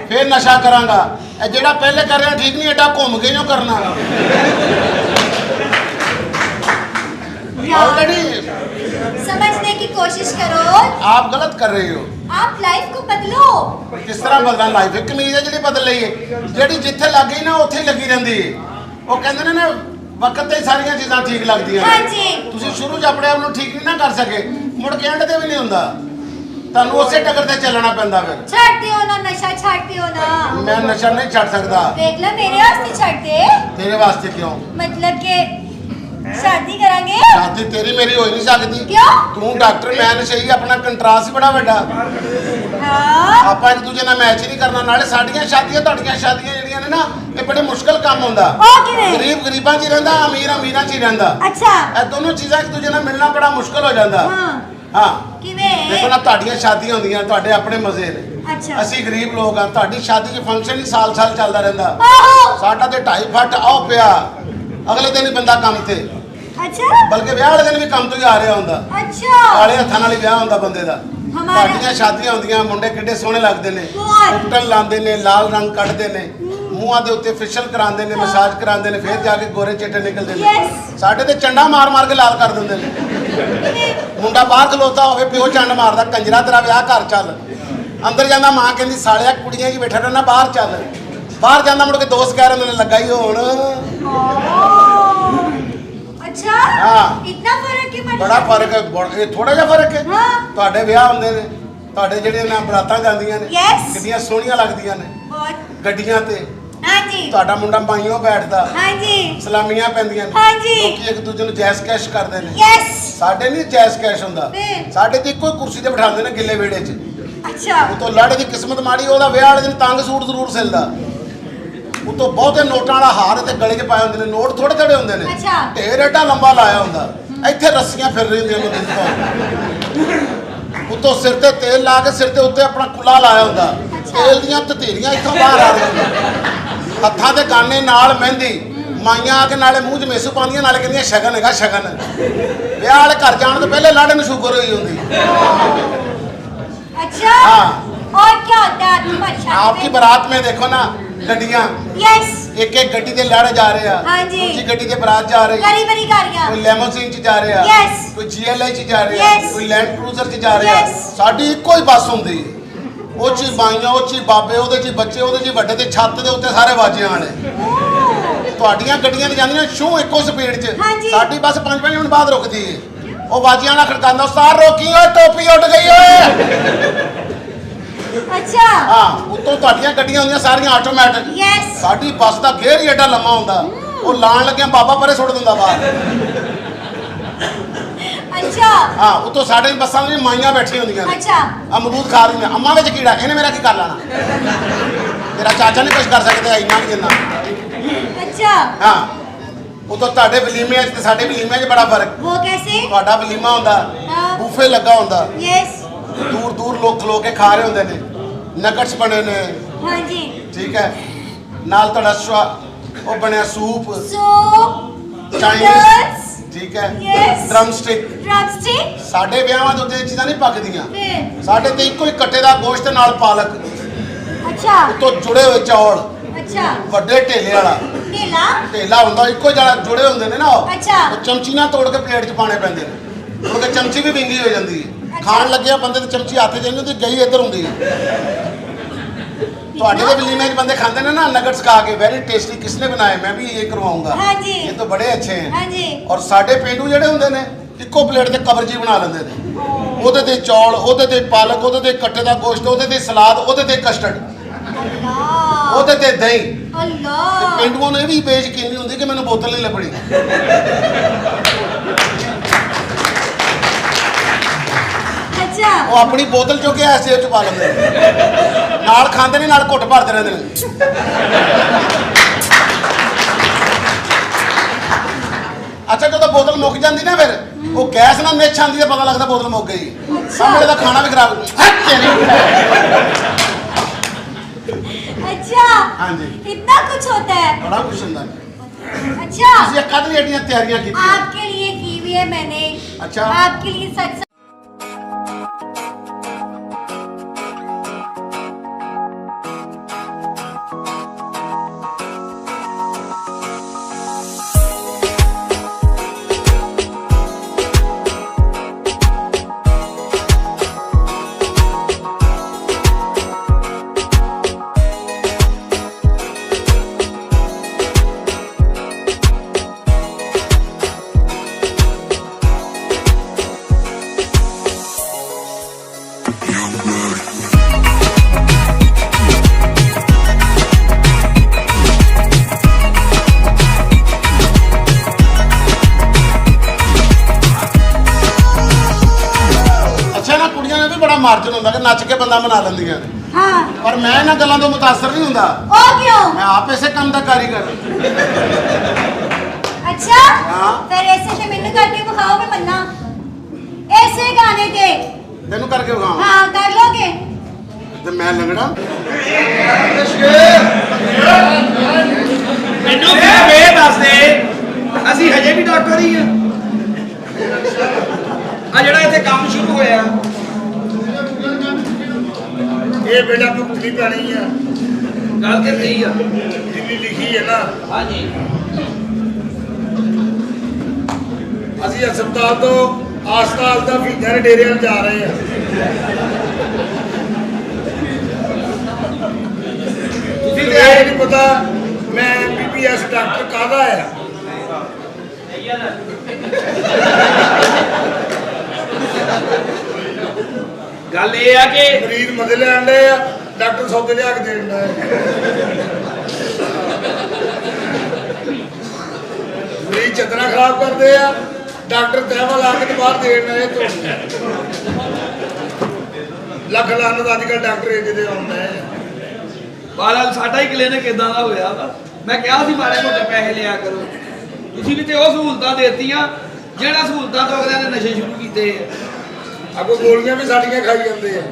ਫਿਰ ਨਸ਼ਾ ਕਰਾਂਗਾ। ਇਹ ਜਿਹੜਾ ਪਹਿਲੇ ਕਰ ਰਿਹਾ ਠੀਕ ਨਹੀਂ, ਐਡਾ ਘੁੰਮ ਕੇ ਜੋ ਕਰਨਾ। ऑलरेडी समझने की कोशिश करो। आप गलत कर रहे हो। आप लाइफ को बदलो। किस तरह बदलना लाइफ? एक कमीज है ਜਿਹੜੀ ਬਦਲ ਲਈ ਹੈ, ਜਿਹੜੀ ਜਿੱਥੇ ਲੱਗ ਗਈ ਨਾ ਉੱਥੇ ਹੀ ਲੱਗੀ ਰਹਿੰਦੀ ਹੈ। ਉਹ ਕਹਿੰਦੇ ਨੇ ਨਾ ਵਕਤ ਤੇ ਸਾਰੀਆਂ ਚੀਜ਼ਾਂ ਠੀਕ ਲੱਗਦੀਆਂ ਨੇ। ਹਾਂਜੀ। ਤੁਸੀਂ ਸ਼ੁਰੂ 'ਚ ਆਪਣੇ ਆਪ ਨੂੰ ਠੀਕ ਨਹੀਂ ਨਾ ਕਰ ਸਕੇ, ਮੁੜ ਕੇ ਐਂਡ ਤੇ ਵੀ ਨਹੀਂ ਹੁੰਦਾ। ਤੁਹਾਨੂੰ ਉਸੇ ਟੱਕਰ ਤੇ ਚੱਲਣਾ ਪੈਂਦਾ ਫਿਰ। ਛੱਡ ਦਿਓ ਨਾ ਨਸ਼ਾ, ਛੱਡ ਦਿਓ ਨਾ। ਮੈਂ ਨਸ਼ਾ ਨਹੀਂ ਛੱਡ ਸਕਦਾ। देख लो मेरे वास्ते छੱਡ ਦੇ। ਤੇਰੇ ਵਾਸਤੇ ਕਿਉਂ? मतलब कि शादी करांगे। ਸ਼ਾਦੀ ਤੇਰੀ ਮੇਰੀ ਹੋ ਹੀ ਨਹੀਂ ਸਕਦੀ। क्यों? ਤੂੰ ਡਾਕਟਰ, ਮੈਂ ਨਸ਼ਈ, ਆਪਣਾ ਕੰਟਰਾਸਟ ਹੀ ਬੜਾ ਵੱਡਾ। हाँ ਆਪਾਂ ਇੱਕ ਦੂਜੇ ਨਾਲ ਮੈਚ ਹੀ ਨਹੀਂ ਕਰਨਾ। ਨਾਲੇ ਸਾਡੀਆਂ ਸ਼ਾਦੀਆਂ ਤੁਹਾਡੀਆਂ ਸ਼ਾਦੀਆਂ ਜਿਹੜੀਆਂ ਨੇ ਨਾ, ਇਹ ਬੜੇ ਮੁਸ਼ਕਲ ਕੰਮ ਹੁੰਦਾ। ਉਹ ਕਿਵੇਂ? ਗਰੀਬ ਗਰੀਬਾਂ 'ਚ ਹੀ ਰਹਿੰਦਾ, ਅਮੀਰ ਅਮੀਰਾਂ 'ਚ ਹੀ ਰਹਿੰਦਾ। अच्छा ਇਹ ਦੋਨੋਂ ਚੀਜ਼ਾਂ ਇੱਕ ਦੂਜੇ ਨਾਲ ਮਿਲਣਾ ਬੜਾ ਮੁਸ਼ਕਲ ਹੋ ਜਾਂਦਾ। हाँ ਹਾਂ ਕਿਵੇਂ? ਦੇਖੋ ਨਾ, ਤੁਹਾਡੀਆਂ ਸ਼ਾਦੀਆਂ ਹੁੰਦੀਆਂ, ਤੁਹਾਡੇ ਆਪਣੇ ਮਜ਼ੇ ਨੇ। अच्छा ਅਸੀਂ ਗਰੀਬ ਲੋਕ ਆ, ਤੁਹਾਡੀ ਸ਼ਾਦੀ 'ਚ ਫੰਕਸ਼ਨ ਹੀ ਸਾਲ ਸਾਲ ਚੱਲਦਾ ਰਹਿੰਦਾ। आहो ਸਾਡਾ ਤੇ 2.5 ਫੁੱਟ ਆਓ ਪਿਆ, ਅਗਲੇ ਦਿਨ ਹੀ ਬੰਦਾ ਕੰਮ ਤੇ, अच्छा ਬਲਕਿ ਵਿਆਹ ਵਾਲੇ ਦਿਨ ਵੀ ਕੰਮ ਤੋਂ ਹੀ ਆ ਰਿਹਾ ਹੁੰਦਾ। अच्छा ਕਾਲੇ ਹੱਥਾਂ ਨਾਲ ਹੀ ਵਿਆਹ ਹੁੰਦਾ ਬੰਦੇ ਦਾ। ਹਮਾਰਾ- ਤੁਹਾਡੀਆਂ ਸ਼ਾਦੀਆਂ ਹੁੰਦੀਆਂ, ਮੁੰਡੇ ਕਿੱਡੇ ਸੋਹਣੇ ਲੱਗਦੇ ਨੇ, ਬਹੁਤ। ਉੱਟਣ ਲਾਉਂਦੇ ਨੇ, ਲਾਲ ਰੰਗ ਕੱਢਦੇ ਨੇ, ਮੂੰਹਾਂ ਦੇ ਉੱਤੇ ਫੇਸ਼ੀਅਲ ਕਰਾਉਂਦੇ ਨੇ, ਮਸਾਜ ਕਰਾਉਂਦੇ ਨੇ, ਫਿਰ ਜਾ ਕੇ ਗੋਰੇ ਚਿੱਟੇ ਨਿਕਲਦੇ ਨੇ। Yes। ਸਾਡੇ ਤੇ ਚੰਡਾ ਮਾਰ ਮਾਰ ਕੇ ਲਾਲ ਕਰ ਦਿੰਦੇ ਨੇ। ਕਿਵੇਂ? ਮੁੰਡਾ ਬਾਹਰ ਖਲੋਤਾ ਹੋਵੇ, ਪਿਓ ਚੰਡ ਮਾਰਦਾ, ਕੰਜਰਾ ਤੇਰਾ ਵਿਆਹ ਘਰ ਚੱਲ। ਅੰਦਰ ਜਾਂਦਾ ਮਾਂ ਕਹਿੰਦੀ ਸਾਲਿਆ ਕੁੜੀਆਂ 'ਚ ਬੈਠਾ ਰਹਿਣਾ, ਬਾਹਰ ਚੱਲ। ਬਾਹਰ ਜਾਂਦਾ ਮੁੜ ਕੇ ਦੋਸਤ ਕਹਿ ਰਹੇ ਨੇ ਲੱਗਾ ਹੀ ਹੋਣ। अच्छा हाँ। इतना फर्क है मतलब? ਬੜਾ ਫਰਕ ਹੈ, ਇਹ ਥੋੜਾ ਜਿਹਾ ਫਰਕ ਹੈ। हाँ ਤੁਹਾਡੇ ਵਿਆਹ ਹੁੰਦੇ ਨੇ, ਤੁਹਾਡੇ ਜਿਹੜੇ ਨਾ ਬਰਾਤਾਂ ਜਾਂਦੀਆਂ ਨੇ, Yes। ਕਿੰਨੀਆਂ ਸੋਹਣੀਆਂ ਲੱਗਦੀਆਂ ਨੇ बहुत। ਗੱਡੀਆਂ ਤੇ। हाँ जी ਤੁਹਾਡਾ ਮੁੰਡਾ ਮਾਈਓ ਬੈਠਦਾ, हाँ जी ਸਲਾਮੀਆਂ ਪੈਂਦੀਆਂ ਨੇ, ਹਾਂਜੀ। ਲੋਕੀ ਇੱਕ ਦੂਜੇ ਨੂੰ ਜੈਸ ਕੈਸ਼ ਕਰਦੇ ਨੇ। यस ਸਾਡੇ ਨਹੀਂ ਜੈਸ ਕੈਸ਼ ਹੁੰਦਾ, ਫਿਰ? ਸਾਡੇ ਤੇ ਇੱਕੋ ਹੀ ਕੁਰਸੀ ਤੇ ਬਿਠਾਉਂਦੇ ਨੇ ਗਿੱਲੇ ਵਿਹੜੇ 'ਚ। अच्छा ਉਹ ਤੋਂ ਲਾੜੇ ਦੀ ਕਿਸਮਤ ਮਾੜੀ, ਉਹਦਾ ਵਿਆਹ ਵਾਲੇ ਦਿਨ ਤੰਗ ਸੂਟ ਜ਼ਰੂਰ ਸਿਲਦਾ। ਉਤੋਂ ਬਹੁਤੇ ਨੋਟਾਂ ਵਾਲਾ ਹਾਰ ਤੇ ਗਲੇ 'ਚ ਪਾਏ ਹੁੰਦੇ ਨੇ, ਨੋਟ ਥੋੜੇ ਥੋੜੇ ਹੁੰਦੇ ਨੇ, ਅੱਛਾ। ਢੇਰ ਏਡਾ ਲੰਬਾ ਲਾਇਆ ਹੁੰਦਾ, ਇੱਥੇ ਰੱਸੀਆਂ ਫਿਰ ਰਹੀਆਂ ਹੁੰਦੀਆਂ ਮਨਦੀਪ ਕੌਰ। ਉਤੋਂ ਸਿਰ ਤੇ ਤੇਲ ਲਾ ਕੇ ਸਿਰ ਤੇ ਉੱਤੇ ਆਪਣਾ ਕੁੱਲਾ ਲਾਇਆ ਹੁੰਦਾ, ਤੇਲ ਦੀਆਂ ਤਤੀਰੀਆਂ ਇੱਥੋਂ ਬਾਹਰ ਆ ਰਹੀਆਂ, ਹੱਥਾਂ ਤੇ ਗਾਨੇ ਨਾਲ ਮਹਿੰਦੀ, ਮਾਈਆਂ ਆ ਕੇ ਨਾਲੇ ਮੂੰਹ 'ਚ ਮੇਸੂ ਪਾਉਂਦੀਆਂ ਨਾਲੇ ਕਹਿੰਦੀਆਂ ਸ਼ਗਨ ਹੈਗਾ ਸ਼ਗਨ। ਵਿਆਹ ਵਾਲੇ ਘਰ ਜਾਣ ਤੋਂ ਪਹਿਲੇ ਲਾੜੇ ਨੂੰ ਸ਼ੂਗਰ ਹੋਈ ਹੁੰਦੀ। अच्छा हाँ। और क्या होता है तुम्हारी शादी आपकी बारात में देखो ना गड्डियां, यस एक एक गड्डी ਦੇ ਲਾੜੇ ਜਾ ਰਹੇ ਆ, हाँ जी। ਦੂਜੀ ਗੱਡੀ ਤੇ ਬਰਾਤ ਜਾ ਰਹੀ, बड़ी बड़ी गाड़ियां ਕੋਈ ਲੈਮੋਜ਼ੀਨ 'ਚ ਜਾ ਰਿਹਾ, Yes। ਕੋਈ GLI 'ਚ ਜਾ ਰਿਹਾ, Yes। ਕੋਈ ਲੈਂਡ ਕਰੂਜ਼ਰ 'ਚ ਜਾ ਰਿਹਾ। Yes। ਸਾਡੀ ਇੱਕੋ ਹੀ ਬੱਸ ਹੁੰਦੀ ਹੈ, ਉਹ 'ਚ ਹੀ ਬਾਈਆਂ, ਉਹ 'ਚ ਹੀ ਬਾਬੇ, ਉਹਦੇ 'ਚ ਹੀ ਬੱਚੇ, ਉਹਦੇ 'ਚ ਹੀ ਵੱਡੇ, ਤੇ ਛੱਤ ਦੇ ਉੱਤੇ ਸਾਰੇ ਵਾਜਿਆਂ ਵਾਲੇ। ਤੁਹਾਡੀਆਂ ਗੱਡੀਆਂ ਤੇ ਜਾਂਦੀਆਂ ਸ਼ੂ ਇੱਕੋ ਸਪੀਡ 'ਚ, ਹਾਂਜੀ। ਸਾਡੀ ਬੱਸ 5 ਮਿੰਟ ਬਾਅਦ ਰੁਕਦੀ ਹੈ। ਉਹ ਵਾਜਿਆਂ ਨਾਲ ਖੜਕਾਉਂਦਾ, ਉਸਤਾਦ ਰੋਕੀ ਓਏ ਟੋਪੀ ਉੱਡ ਗਈ ਓਏ। अच्छा ਹਾਂ, ਉੱਤੋਂ ਤੁਹਾਡੀਆਂ ਗੱਡੀਆਂ ਹੁੰਦੀਆਂ ਸਾਰੀਆਂ ਆਟੋਮੈਟਿਕ, यस ਸਾਡੀ ਬੱਸ ਦਾ ਗੇਅਰ ਹੀ ਏਡਾ ਲੰਮਾ ਹੁੰਦਾ, ਉਹ ਲਾਣ ਲੱਗਿਆ ਬਾਬਾ ਪਰੇ ਸੁੱਟ ਦਿੰਦਾ ਬਾਹਰ। अच्छा ਹਾਂ, ਉੱਤੋਂ ਸਾਡੇ ਬੱਸਾਂ ਵਿੱਚ ਮਾਈਆਂ ਬੈਠੀਆਂ ਹੁੰਦੀਆਂ ਨੇ, अच्छा ਅਮਰੂਦ ਖਾ ਰਹੀਆਂ, ਅੰਮਾ ਵਿੱਚ ਕੀੜਾ, ਇਹਨੇ ਮੇਰਾ ਕੀ ਕਰ ਲੈਣਾ, ਤੇਰਾ ਚਾਚਾ ਨਹੀਂ ਕੁਝ ਕਰ ਸਕਦਾ ਇੰਨਾ ਵੀ ਜਿੰਨਾ। अच्छा ਹਾਂ, ਉੱਤੋਂ ਤੁਹਾਡੇ ਵਲੀਮਿਆਂ 'ਚ ਤੇ ਸਾਡੇ ਵਲੀਮਿਆਂ 'ਚ ਬੜਾ ਫਰਕ। वो कैसे ਤੁਹਾਡਾ ਵਲੀਮਾ ਹੁੰਦਾ, ਹਾਂ। ਬੂਫੇ ਲੱਗਾ ਹੁੰਦਾ, यस ਦੂਰ ਦੂਰ ਲੋਕ ਖਲੋ ਕੇ ਖਾ ਰਹੇ ਹੁੰਦੇ ਨੇ, ਨਗਟਸ ਬਣੇ ਨੇ, हाँ जी ਠੀਕ ਹੈ, ਨਾਲ ਤੁਹਾਡਾ ਉਹ ਬਣਿਆ ਸੂਪ, सूप ਚਾਈਨੀਜ਼, ਠੀਕ ਹੈ, Yes। Drum stick. ड्रमस्टिक ਸਾਡੇ ਵਿਆਹਾਂ ਤੋਂ ਇਹ ਚੀਜ਼ਾਂ ਨਹੀਂ ਪੱਕਦੀਆਂ, फिर ਸਾਡੇ ਤੇ ਇੱਕੋ ਹੀ ਕੱਟੇ ਦਾ ਗੋਸ਼ਤ ਨਾਲ ਪਾਲਕ, अच्छा ਤੋਂ ਜੁੜੇ ਹੋਏ ਚੌਲ, अच्छा ਵੱਡੇ ਢੇਲੇ ਵਾਲਾ ढीला ਢੇਲਾ ਹੁੰਦਾ, ਇੱਕੋ ਜਿਹੜਾ ਜੁੜੇ ਹੁੰਦੇ ਨੇ ਨਾ, ਅੱਛਾ। ਉਹ ਚਮਚੀ ਨਾਲ ਤੋੜ ਕੇ ਪਲੇਟ 'ਚ ਪਾਣੇ ਪੈਂਦੇ ਨੇ, ਕਿਉਂਕਿ ਚਮਚੀ ਵੀ ਵਿੰਗੀ ਹੋ ਜਾਂਦੀ ਹੈ, ਖਾਣ ਲੱਗਿਆ ਬੰਦੇ ਤੇ ਚਮਚੀ ਹੱਥ 'ਚ ਜਾਂਦੀ ਤੇ ਗਈ ਇੱਧਰ ਹੁੰਦੀ ਹੈ। ਤੁਹਾਡੇ ਦੇ ਵਲੀਮੇ 'ਚ ਬੰਦੇ ਖਾਂਦੇ ਨੇ ਨਾ ਨਗਟਸ ਖਾ ਕੇ, ਵੈਰੀ ਟੇਸਟੀ, ਕਿਸਨੇ ਬਣਾਏ, ਮੈਂ ਵੀ ਇਹ ਕਰਵਾਉਂਗਾ, हाँ जी ਇਹ ਤਾਂ ਬੜੇ ਅੱਛੇ हैं। हाँ जी ਔਰ ਸਾਡੇ ਪਿੰਡੂ ਜਿਹੜੇ ਹੁੰਦੇ ਨੇ ਇੱਕੋ ਪਲੇਟ ਤੇ ਕਬਰਜੀ ਬਣਾ ਲੈਂਦੇ ਨੇ, ਉਹਦੇ ਤੇ ਚੌਲ, ਉਹਦੇ ਤੇ ਪਾਲਕ, ਉਹਦੇ ਤੇ ਕੱਟੇ ਦਾ ਗੋਸ਼ਤ, ਉਹਦੇ ਤੇ ਸਲਾਦ, ਉਹਦੇ ਤੇ ਕਸਟਰਡ, अल्लाह ਉਹਦੇ ਤੇ ਦਹੀਂ। अल्लाह ਪਿੰਡੂਆਂ ਨੂੰ ਇਹ ਵੀ ਬੇਯਕੀਨੀ ਹੁੰਦੀ ਕਿ ਮੈਨੂੰ ਬੋਤਲ ਨਹੀਂ ਲੱਭਣੀ। अच्छा ਉਹ ਆਪਣੀ ਬੋਤਲ ਚੁੱਕ ਕੇ ਐਸ ਜੇਬ 'ਚ ਪਾ ਲੈਂਦੇ ਨੇ, ਨਾਲ ਖਾਂਦੇ ਨੇ ਨਾਲ ਘੁੱਟ ਭਰਦੇ ਰਹਿੰਦੇ ਨੇ। ਅੱਛਾ, ਜਦੋਂ ਬੋਤਲ ਮੁੱਕ ਜਾਂਦੀ ਨਾ ਫਿਰ ਉਹ ਗੈਸ ਨਾਲ ਨਿੱਛ ਆਉਂਦੀ, ਤਾਂ ਪਤਾ ਲੱਗਦਾ ਬੋਤਲ ਮੁੱਕ ਗਈ। ਸਾਹਮਣੇ ਦਾ ਖਾਣਾ ਵੀ ਖਰਾਬ। अच्छा हाँ जी। इतना कुछ होता है ਬੜਾ ਕੁਛ ਹੁੰਦਾ ਹੈ। अच्छा ਤੁਸੀਂ ਕਦ ਲਈ ਐਡੀਆਂ ਤਿਆਰੀਆਂ ਕੀਤੀਆਂ? आपके लिए की हुई है मैंने अच्छा। आपके लिए सच ਮਾਰਜਨ ਹੁੰਦਾ ਕਿ ਨੱਚ ਕੇ ਬੰਦਾ ਬਣਾ ਲੈਂਦੀਆਂ ਨੇ, हाँ ਪਰ ਮੈਂ ਇਹਨਾਂ ਗੱਲਾਂ ਤੋਂ ਮੁਤਾਸਰ ਨਹੀਂ ਹੁੰਦਾ, और क्यों ਮੈਂ ਆਪ ਇਸੇ ਕੰਮ ਦਾ ਕਾਰੀਗਰ। अच्छा हाँ। फिर ऐसे से मैंने करके दिखाओगे बनना ऐसे गाने के ਤੈਨੂੰ ਕਰਕੇ ਵਿਖਾਵਾਂ हाँ कर लोगे ਤੇ ਮੈਂ ਲੰਗੜਾ। ਮੈਨੂੰ ਫਿਰ ਇਹ ਦੱਸ ਦੇ, ਅਸੀਂ ਹਜੇ ਵੀ ਡਾਕਟਰ ਹੀ ਆ? ਆ ਜਿਹੜਾ ਇੱਥੇ ਕੰਮ ਸ਼ੁਰੂ ਹੋਇਆ, ਇਹ ਬੇਟਾ ਭੁਗਤਣੀ ਪੈਣੀ ਆ, ਗੱਲ ਤੇ ਸਹੀ ਆ। ਜਿੰਨੀ ਲਿਖੀ ਹੈ ਨਾ। ਹਾਂਜੀ, ਅਸੀਂ ਹਸਪਤਾਲ ਤੋਂ ਆਸਤਾਲ ਦਾ ਫੀਜਾਂ ਦੇ ਡੇਰੇ ਵੱਲ ਜਾ ਰਹੇ ਆ। ਤੁਸੀਂ ਤੇ ਇਹ ਨਹੀਂ ਪਤਾ ਮੈਂ MBBS ਡਾਕਟਰ ਕਾਹਦਾ ਆ। ਗੱਲ ਇਹ ਆ ਕਿ ਮਰੀਜ਼ ਮਦਦ ਲੈਣ ਦੇ ਆ, ਡਾਕਟਰ ਸੌਦੇ ਲਿਆ ਕੇ ਦੇਣ ਦਾ। ਮਰੀਜ਼ ਚਦਰਾਂ ਖਰਾਬ ਕਰਦੇ ਆ, ਡਾਕਟਰ ਤਹਿਵਾ ਲਾ ਕੇ ਤੇ ਬਾਹਰ ਦੇਣ ਆਏ ਤੋਂ ਲੱਖ ਲਾਨਤ ਅੱਜ ਕੱਲ੍ਹ ਡਾਕਟਰ ਇਹ ਜਿਹਦੇ ਆਉਂਦੇ ਆ। ਬਾਲਾ ਸਾਡਾ ਹੀ ਕਲੀਨਿਕ ਇਦਾਂ ਦਾ ਹੋਇਆ ਵਾ। ਮੈਂ ਕਿਹਾ ਸੀ ਮਾੜੇ ਮੋਟੇ ਪੈਸੇ ਲਿਆ ਕਰੋ, ਤੁਸੀਂ ਵੀ ਤੇ ਉਹ ਸਹੂਲਤਾਂ ਦੇਤੀਆਂ ਜਿਹੜਾ ਸਹੂਲਤਾਂ ਤੋਂ ਅਗਲਿਆਂ ਨੇ ਨਸ਼ੇ ਸ਼ੁਰੂ ਕੀਤੇ ਆ। ਅੱਗੋਂ ਗੋਲੀਆਂ ਵੀ ਸਾਡੀਆਂ ਖਾਈ ਜਾਂਦੇ ਆ।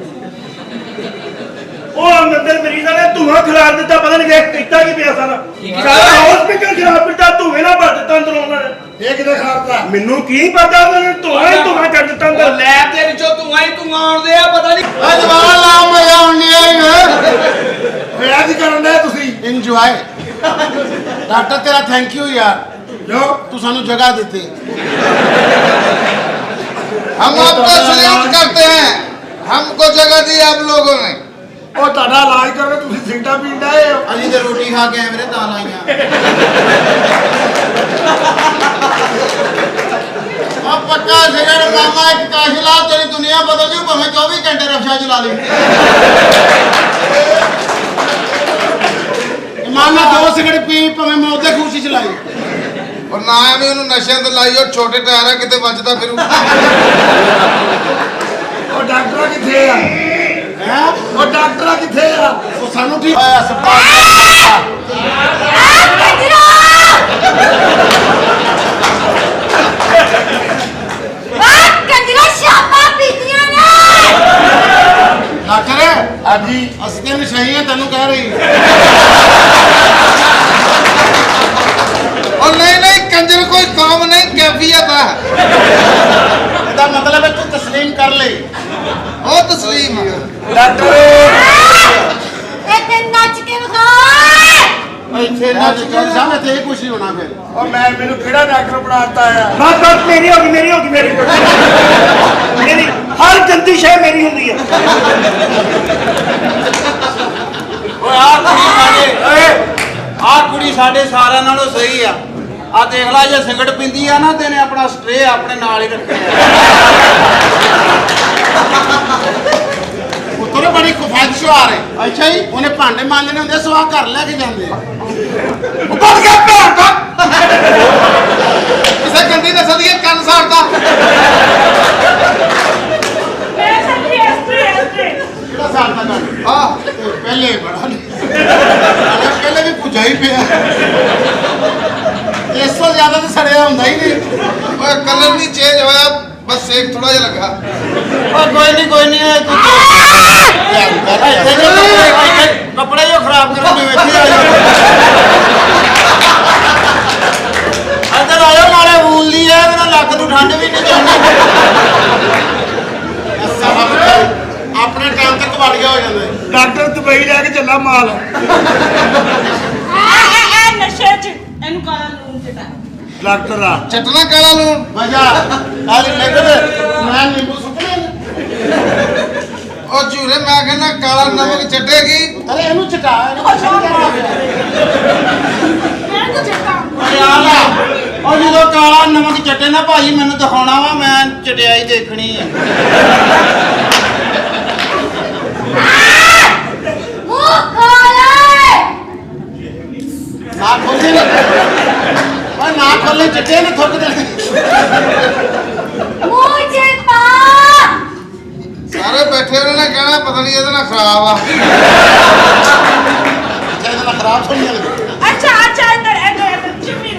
ਉਹ ਅੰਦਰ ਮਰੀਜ਼ਾਂ ਨੇ ਧੂਆਂ ਖਿਲਾਰ ਦਿੱਤਾ, ਪਤਾ ਨਹੀਂ ਕੀਤਾ ਕੀ ਪਿਆ ਸਾਰਾ ਸਾਰਾ ਹਸਪੀਟਲ ਖਰਾਬ ਕੀਤਾ, ਧੂਏ ਨਾਲ ਭਰ ਦਿੱਤਾ ਅੰਦਰ ਉਹਨਾਂ ਨੇ। ਇਹ ਕਿਤੇ ਖਾਰਦਾ ਮੈਨੂੰ ਕੀ ਪਤਾ, ਉਹਨਾਂ ਨੇ ਧੂਆਂ ਹੀ ਧੂਆਂ ਕਰ ਦਿੱਤਾ ਅੰਦਰ। ਲੈਬ ਦੇ ਵਿੱਚੋਂ ਧੂਆਂ ਹੀ ਧੂਆਂ ਆਉਂਦੇ ਆ, ਪਤਾ ਨਹੀਂ ਜਵਾਨ ਲਾ ਮਜ਼ਾ ਆਉਣੀ ਆਈ ਹੋਇਆ ਕੀ ਕਰਨ ਦੇ ਤੁਸੀਂ? ਇੰਜੋਏ डॉक्टर तेरा थैंक यू यार ਜੋ तू सानू जगह देते हम आपको सल्यूट करते हैं हमको जगह दी आप लोगों ने ਉਹ ਤੁਹਾਡਾ ਇਲਾਜ ਕਰਕੇ ਤੁਸੀਂ ਸਿਗਰਟਾਂ ਪੀਣ ਡਏ ਹੋ। अजी तो रोटी खा के आए मेरे दाल आईया अब पक्का सिगरेट मामा एक काशिला तेरी दुनिया बदल जू भावें 24 घंटे रक्षा चला ली ईमान नाल 2 सिगरेट पी भावें मौत दे खुशी चलाई और ना एवें ओनू नशे ते लाई और छोटे टायर है किते बचदा फिरू ਉਹ ਡਾਕਟਰ ਕਿੱਥੇ ਆ? हैं ਉਹ ਡਾਕਟਰ ਕਿੱਥੇ ਆ? ਉਹ ਸਾਨੂੰ ਠੀਕ ਹੋਇਆ ਹਸਪਤਾਲ ਡਾਕਟਰ ਹਾਂਜੀ ਅਸੀਂ ਤੇ ਨਸ਼ਈ ਆ ਤੈਨੂੰ ਕਹਿ ਰਹੀ और नहीं नहीं कंजर कोई काम नहीं कैफियत है ਇਹਦਾ ਮਤਲਬ ਹੈ ਤੂੰ ਤਸਲੀਮ ਕਰ ਲੈ ਉਹ ਤਸਲੀਮ ਡਾਕਟਰ ਇੱਥੇ ਨੱਚ ਕੇ ਸਾਹਮਣੇ ਤੇ ਇਹ ਕੁਛ ਨਹੀਂ ਹੋਣਾ ਫਿਰ ਉਹ ਮੈਨੂੰ ਕਿਹੜਾ ਡਾਕਟਰ ਬਣਾਤਾ ਆ? ਬਸ ਮੇਰੀ ਹੋ ਗਈ ਮੇਰੀ ਹਰ ਗੰਦੀ ਸ਼ੈ ਮੇਰੀ ਹੁੰਦੀ ਹੈ। ਆ ਕੁੜੀ ਸਾਡੇ ਸਾਰਿਆਂ ਨਾਲੋਂ ਸਹੀ ਆ ਆ ਦੇਖ ਲੈ ਜੇ ਸਿਗਰਟ ਪੀਂਦੀ ਆ ਨਾ ਤੇ ਇਹਨੇ ਆਪਣਾ ਸਟ੍ਰੇ ਆਪਣੇ ਨਾਲ ਹੀ ਰੱਖਿਆ ਉਤਰੇ ਬੜੀ ਖੁਫਾਇਸ਼ ਆ ਰਹੀ ਅੱਛਾ ਜੀ ਉਹਨੇ ਭਾਂਡੇ ਮਾਂਜਣੇ ਹੁੰਦੇ ਸਵਾ ਘਰ ਲੈ ਕੇ ਜਾਂਦੇ ਉੱਪਰ ਗਿਆ ਭੈਣ ਦਾ ਕਿਸੇ ਗੰਦੀ ਨਸਲ ਦੀ ਕੰਨ ਸਾੜਦਾ ਕਿਹੜਾ ਸਾੜਦਾ ਕੰਨ ਆ ਪਹਿਲੇ ਬੜਾ ਪਹਿਲੇ ਵੀ ਪੁੱਛਾ ਹੀ ਪਿਆ ਇਸ ਤੋਂ ਜ਼ਿਆਦਾ ਤਾਂ ਸੜਿਆ ਹੁੰਦਾ ਹੀ ਨਹੀਂ ਓਏ ਕਲਰ ਨਹੀਂ ਚੇਂਜ ਹੋਇਆ ਬਸ ਸੇਕ ਥੋੜਾ ਜਿਹਾ ਲੱਗਾ ਓਏ ਕੋਈ ਨਹੀਂ ਕੱਪੜੇ ਜੋ ਖਰਾਬ ਕਰਨ ਦੀ ਵੇਖੀ ਆਈ ਅੰਦਰ ਆਇਓ ਨਾਲੇ ਬੋਲਦੀ ਹੈ ਮੇਰਾ ਲੱਕ ਨੂੰ ਠੰਡ ਵੀ ਨਹੀਂ ਜਾਂਦੀ ਆਪਣੇ ਟਾਈਮ ਤੱਕ ਵੜ ਗਿਆ ਹੋ ਜਾਂਦੇ ਡਾਕਟਰ ਦੁਬਈ ਲੈ ਕੇ ਚੱਲਾ ਮਾਲ। ਇਹਨੂੰ ਕਾਲਾ ਲੂਣ ਚਟਾ ਡਾਕਟਰ ਆ ਚਟਣਾ ਕਾਲਾ ਲੂਣ ਮਜ਼ਾ ਆਲੀ ਲੱਗਦਾ ਮੈਂ ਨਿੰਬੂ ਸੁੱਟਣੇ ਉਹ ਝੂਰੇ ਮੈਂ ਕਹਿੰਦਾ ਕਾਲਾ ਨਮਕ ਚਟੇਗੀ ਅਰੇ ਇਹਨੂੰ ਚਟਾ ਇਹਨੂੰ ਮੈਂ ਤਾਂ ਚਟਾ ਆਲਾ ਉਹ ਜਦੋਂ ਕਾਲਾ ਨਮਕ ਚਟੇ ਨਾ ਭਾਈ ਮੈਨੂੰ ਦਿਖਾਉਣਾ ਵਾ ਮੈਂ ਚਟਿਆਈ ਦੇਖਣੀ ਹੈ ਨਾ ਖੋਲੇ ਓਏ ਨਾ ਖੋਲੇ ਚਿੱਟੇ ਨੇ ਥੁੱਕ ਦੇਣੇ ਸਾਰੇ ਬੈਠੇ ਉਹਨਾਂ ਨੇ ਕਹਿਣਾ ਪਤਾ ਨਹੀਂ ਇਹਦੇ ਨਾਲ ਖਰਾਬ ਆ ਇਹਦੇ ਨਾਲ ਖਰਾਬ ਥੋੜੀ ਲੱਗਦੀ ਅੱਛਾ ਇੱਧਰ ਜੁੰਮੀ ਇੱਕ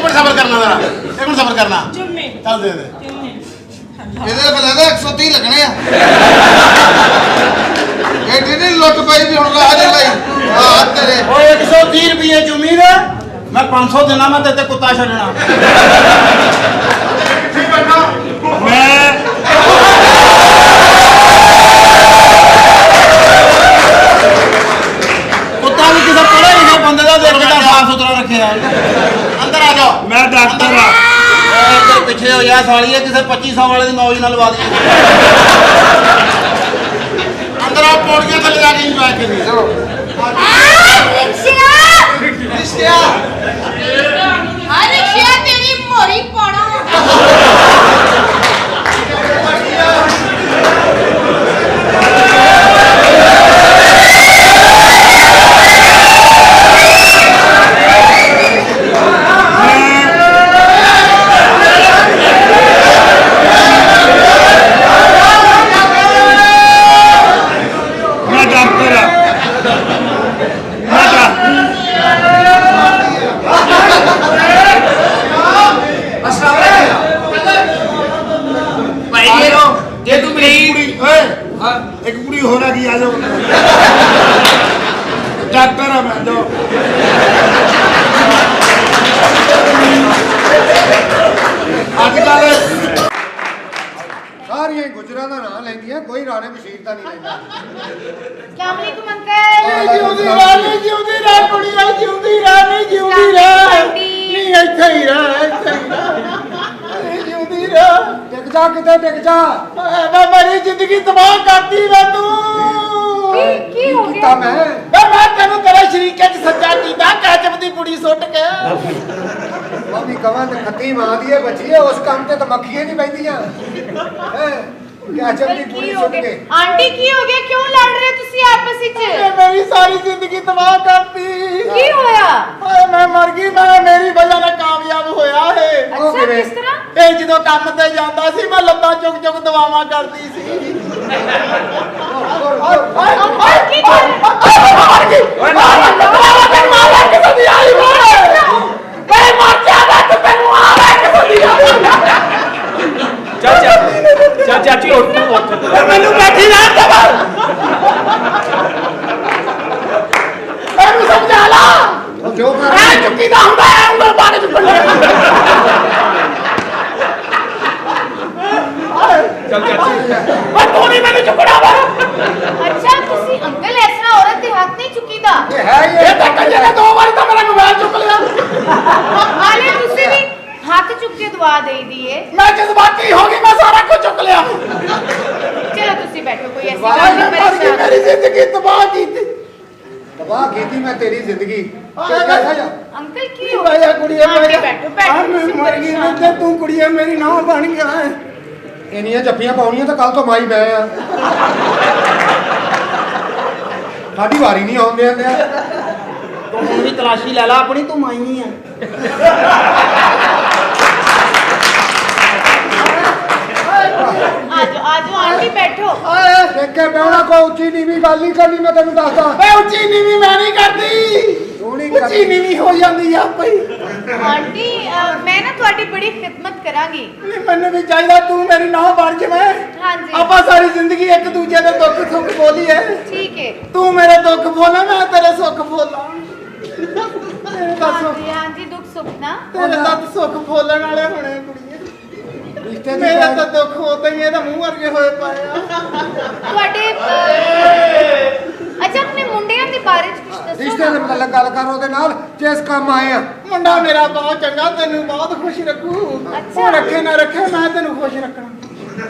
ਮਿੰਟ ਸਬਰ ਕਰਨਾ ਜ਼ਰਾ ਇੱਕ ਮਿੰਟ ਸਬਰ ਕਰਨਾ ਜੁੰਮੀ ਚੱਲ ਦੇ ਦੇ ਇਹਦੇ ਕੋਲ ਇਹਦਾ 130 ਲੱਗਣੇ ਆ ਇਹ ਜਿਹੜੀ ਲੁੱਟ ਪਈ ਵੀ ਹੁਣ ਰਾਹ ਦੇ ਲਈ ਆ ਤੇਰੇ ਓਏ 130 ਰੁਪਏ ਜ਼ਮੀਨ ਮੈਂ 500 ਦੇਣਾ ਮੈਂ ਤੇ ਕੁੱਤਾ ਛੱਡਣਾ ਮੈਂ ਕੁੱਤਾ ਵੀ ਕਿਸੇ ਪੜ੍ਹੇ ਲਿਖੇ ਬੰਦੇ ਦਾ ਦੇਖ ਕੇ ਸਾਫ ਸੁਥਰਾ ਰੱਖਿਆ ਅੰਦਰ ਆ ਜਾਓ ਮੈਂ ਡਾਕਟਰ ਆ। ਇੱਧਰ ਪਿੱਛੇ ਹੋ ਜਾ ਸਾਲੀਏ ਕਿਸੇ 2500 ਵਾਲੇ ਦੀ ਮੌਜ ਨਾਲ ਲਵਾ ਦੇ ਅੰਦਰ ਆ ਪੌੜੀਆਂ ਥੱਲੇ ਜਾ ਕੇ ਇੰਜੋਏ ਕਰੀ ਚਲੋ ਤੇਰੀ ਮੋਰੀ ਪਾਣਾ ਮੈਂ ਡਾਕਟਰ अस्सलामुअलैकुम अंकल। ਜਿਉਂਦੀ ਰਹਿ ਕੁੜੀਆ ਜਿਉਂਦੀ ਰਹਿ ਨਹੀਂ ਜਿਉਂਦੀ ਰਹਿ आंटी। ਨਹੀਂ ਇੱਥੇ ਹੀ ਰਹਿ ਜਿਉਂਦੀ ਰਹਿ ਟਿਕ ਜਾ ਕਿਤੇ ਟਿਕ ਜਾ ਮੈਂ ਮੇਰੀ ਜ਼ਿੰਦਗੀ ਤਬਾਹ ਕਰਤੀ ਵੇ ਤੂੰ की हो ਕੀਤਾ गया? ਮੈਂ ਮੈਂ ਤੈਨੂੰ ਤੇਰੇ ਸ਼ਰੀਕੇ 'ਚ ਸੱਚਾ ਕੀਤਾ ਕੈਚਪ ਦੀ ਪੁੜੀ ਸੁੱਟ ਕੇ ਭਾਬੀ ਕਵਾਂ ਤੇ ਖੱਤੀ ਮਾਂ ਦੀ ਇਹ ਬੱਚੀ ਹੈ ਉਸ ਕੰਮ ਤੇ ਤਾਂ ਮੱਖੀਆਂ ਨਹੀਂ ਪੈਂਦੀਆਂ ਹੈ ਕਿਆ अंकल ਚੱਲਦੀ की ਪੂਰੀ हो ਸੁੱਟ गया? ਕੇ आंटी की हो गया? क्यों लड़ रहे हो तुसी आपस ਇਹ विच? ਮੇਰੀ ਸਾਰੀ ਜ਼ਿੰਦਗੀ ਤਬਾਹ ਕਰਤੀ की होया? ਓਏ ਮੈਂ ਮਰ ਗਈ ਮੈਂ ਮੇਰੀ ਵਜ੍ਹਾ ਨਾਲ ਕਾਮਯਾਬ ਹੋਇਆ ਏ अच्छा किवें? किस तरह? ਇਹ ਜਦੋਂ ਕੰਮ ਤੇ ਜਾਂਦਾ ਸੀ ਮੈਂ ਲੱਤਾਂ ਚੁੱਕ ਚੁੱਕ ਦਵਾਵਾਂ ਕਰਦੀ ਸੀ अंकल की कर ਚਾਚੀ ਉੱਠ ਮੈਨੂੰ ਬੈਠੀ ਰਹਿਣ ਦੇ ਮੈਨੂੰ ਸਮਝਾ ਲਾ ਉਹ ਜੋ ਕਰ ਮੈਂ ਚੁੱਕੀ ਦਾ ਹੁੰਦਾ ਹੈ ਉਂਗਲ ਪਾ ਕੇ ਚੁੱਕਣ ਚੱਲ ਚਾਚੀ ਪਰ ਤੂੰ ਨਹੀਂ ਮੈਨੂੰ ਚੁੱਕਣਾ ਵਾ अच्छा तुसी अंकल ऐसा औरत दे हाथ नहीं चुकीदा। ਇਹ ਹੈ ਇਹ ਤਾਂ ਕੰਜੇ ਨੇ 2 ਵਾਰੀ ਤਾਂ ਮੇਰਾ ਮੋਬਾਈਲ ਚੁੱਕ ਲਿਆ हाले तुसी भी हाथ चुक के दुआ दे दिए। ਮੈਂ ਜਜ਼ਬਾਤੀ ਹੋ ਗਈ ਮੈਂ ਸਾਰਾ ਕੁਝ ਚੁੱਕ ਲਿਆ चलो तुसी बैठो, कोई ऐसी ਓਏ बात ਮੈਂ नहीं ਮਰ ਗਈ परेशान। ਮੇਰੀ ਜ਼ਿੰਦਗੀ ਤਬਾਹ ਕੀਤੀ ਤਬਾਹ ਕੀਤੀ ਮੈਂ ਤੇਰੀ ਜ਼ਿੰਦਗੀ ਓਏ ਕਿੱਥੇ ਜਾ अंकल की हो ਬਾਇਆ ਕੁੜੀਏ आंटी बैठो बैठो ਮੈਂ तुसी ਮਰ ਗਈ परेशान। ਤੇ ਤੂੰ ਕੁੜੀਏ ਮੇਰੀ ਨਾਮ ਬਣ ਗਿਆ ਹੈ ਇੰਨੀਆਂ ਜੱਫੀਆਂ ਪਾਉਣੀਆਂ ਤਾਂ ਕੱਲ ਤੋਂ ਮਾਈ ਮੈਂ ਆ ਸਾਡੀ ਵਾਰੀ ਨਹੀਂ ਆਉਂਦੇ ਆਂਦੇ ਤੂੰ ਹੁਣ ਵੀ ਤਲਾਸ਼ੀ ਲੈ ਲੈ ਆਪਣੀ ਤੂੰ ਮਾਈ ਆ आजो आंटी बैठो। ਦੇਖੇ ਪਿਆਉਣਾ ਕੋਈ ਉੱਚੀ ਨੀਵੀਂ ਗੱਲ ਨਹੀਂ ਕਰਨੀ ਮੈਂ ਤੈਨੂੰ ਦੱਸਦਾ ਓਏ ਉੱਚੀ ਨੀਵੀਂ ਮੈਂ ਨਹੀਂ ਕਰਦੀ ਤੂੰ ਨਹੀਂ ਉੱਚੀ ਕਰਦੀ ਨੀਵੀਂ ਹੋ ਜਾਂਦੀ ਆ ਆਪੇ ਹੀ आंटी मैं ना ਤੁਹਾਡੀ ਬੜੀ ਖਿਦਮਤ ਕਰਾਂਗੀ। ਨਹੀਂ ਮੈਨੂੰ ਵੀ ਚਾਹੀਦਾ ਤੂੰ ਮੇਰੀ ਨਾਮ ਬਣ ਜਾਵੇਂ ਹਾਂਜੀ ਆਪਾਂ ਸਾਰੀ ਜ਼ਿੰਦਗੀ ਇੱਕ ਦੂਜੇ ਦੇ ਦੁੱਖ ਸੁੱਖ ਬੋਲੀਏ ठीक है। ਤੂੰ ਮੇਰੇ ਦੁੱਖ ਬੋਲੇ ਮੈਂ ਤੇਰੇ ਸੁੱਖ ਬੋਲਾਂ ਤੇਰੇ ਤਾਂ ਸੁੱਖ ਹਾਂਜੀ ਹਾਂਜੀ ਦੁੱਖ ਸੁੱਖ ਨਾ। ਤੇਰੇ ਤਾਂ ਸੁੱਖ ਬੋਲਣ ਵਾਲੇ ਹੋਣੇ ਕੁੜੀਏ ਰਿਸ਼ਤੇ ਦੀ ਮੇਰੇ ਤਾਂ ਗੱਲ- ਦੁੱਖ ਹੋਤਾ ਹੀ ਇਹਦਾ ਮੂੰਹ ਵਰਗੇ ਹੋਏ ਪਏ ਆ ਤੁਹਾਡੇ ਅੱਛਾ ਆਪਣੇ ਮੁੰਡਿਆਂ ਦੇ ਬਾਰੇ ਚ ਕੁਝ ਦੱਸੋ ਰਿਸ਼ਤੇ ਦੇ ਨਾ। ਮਤਲਬ ਗੱਲ ਕਰ ਉਹਦੇ ਨਾਲ ਜਿਸ ਕੰਮ ਆਏ ਆ ਮੁੰਡਾ ਮੇਰਾ ਬਹੁਤ ਚੰਗਾ ਤੈਨੂੰ ਬਹੁਤ ਖੁਸ਼ ਰੱਖੂ ਅੱਛਾ। ਉਹ ਰੱਖੇ ਨਾ ਰੱਖੇ ਮੈਂ ਤੈਨੂੰ ਖੁਸ਼ ਰੱਖਣਾ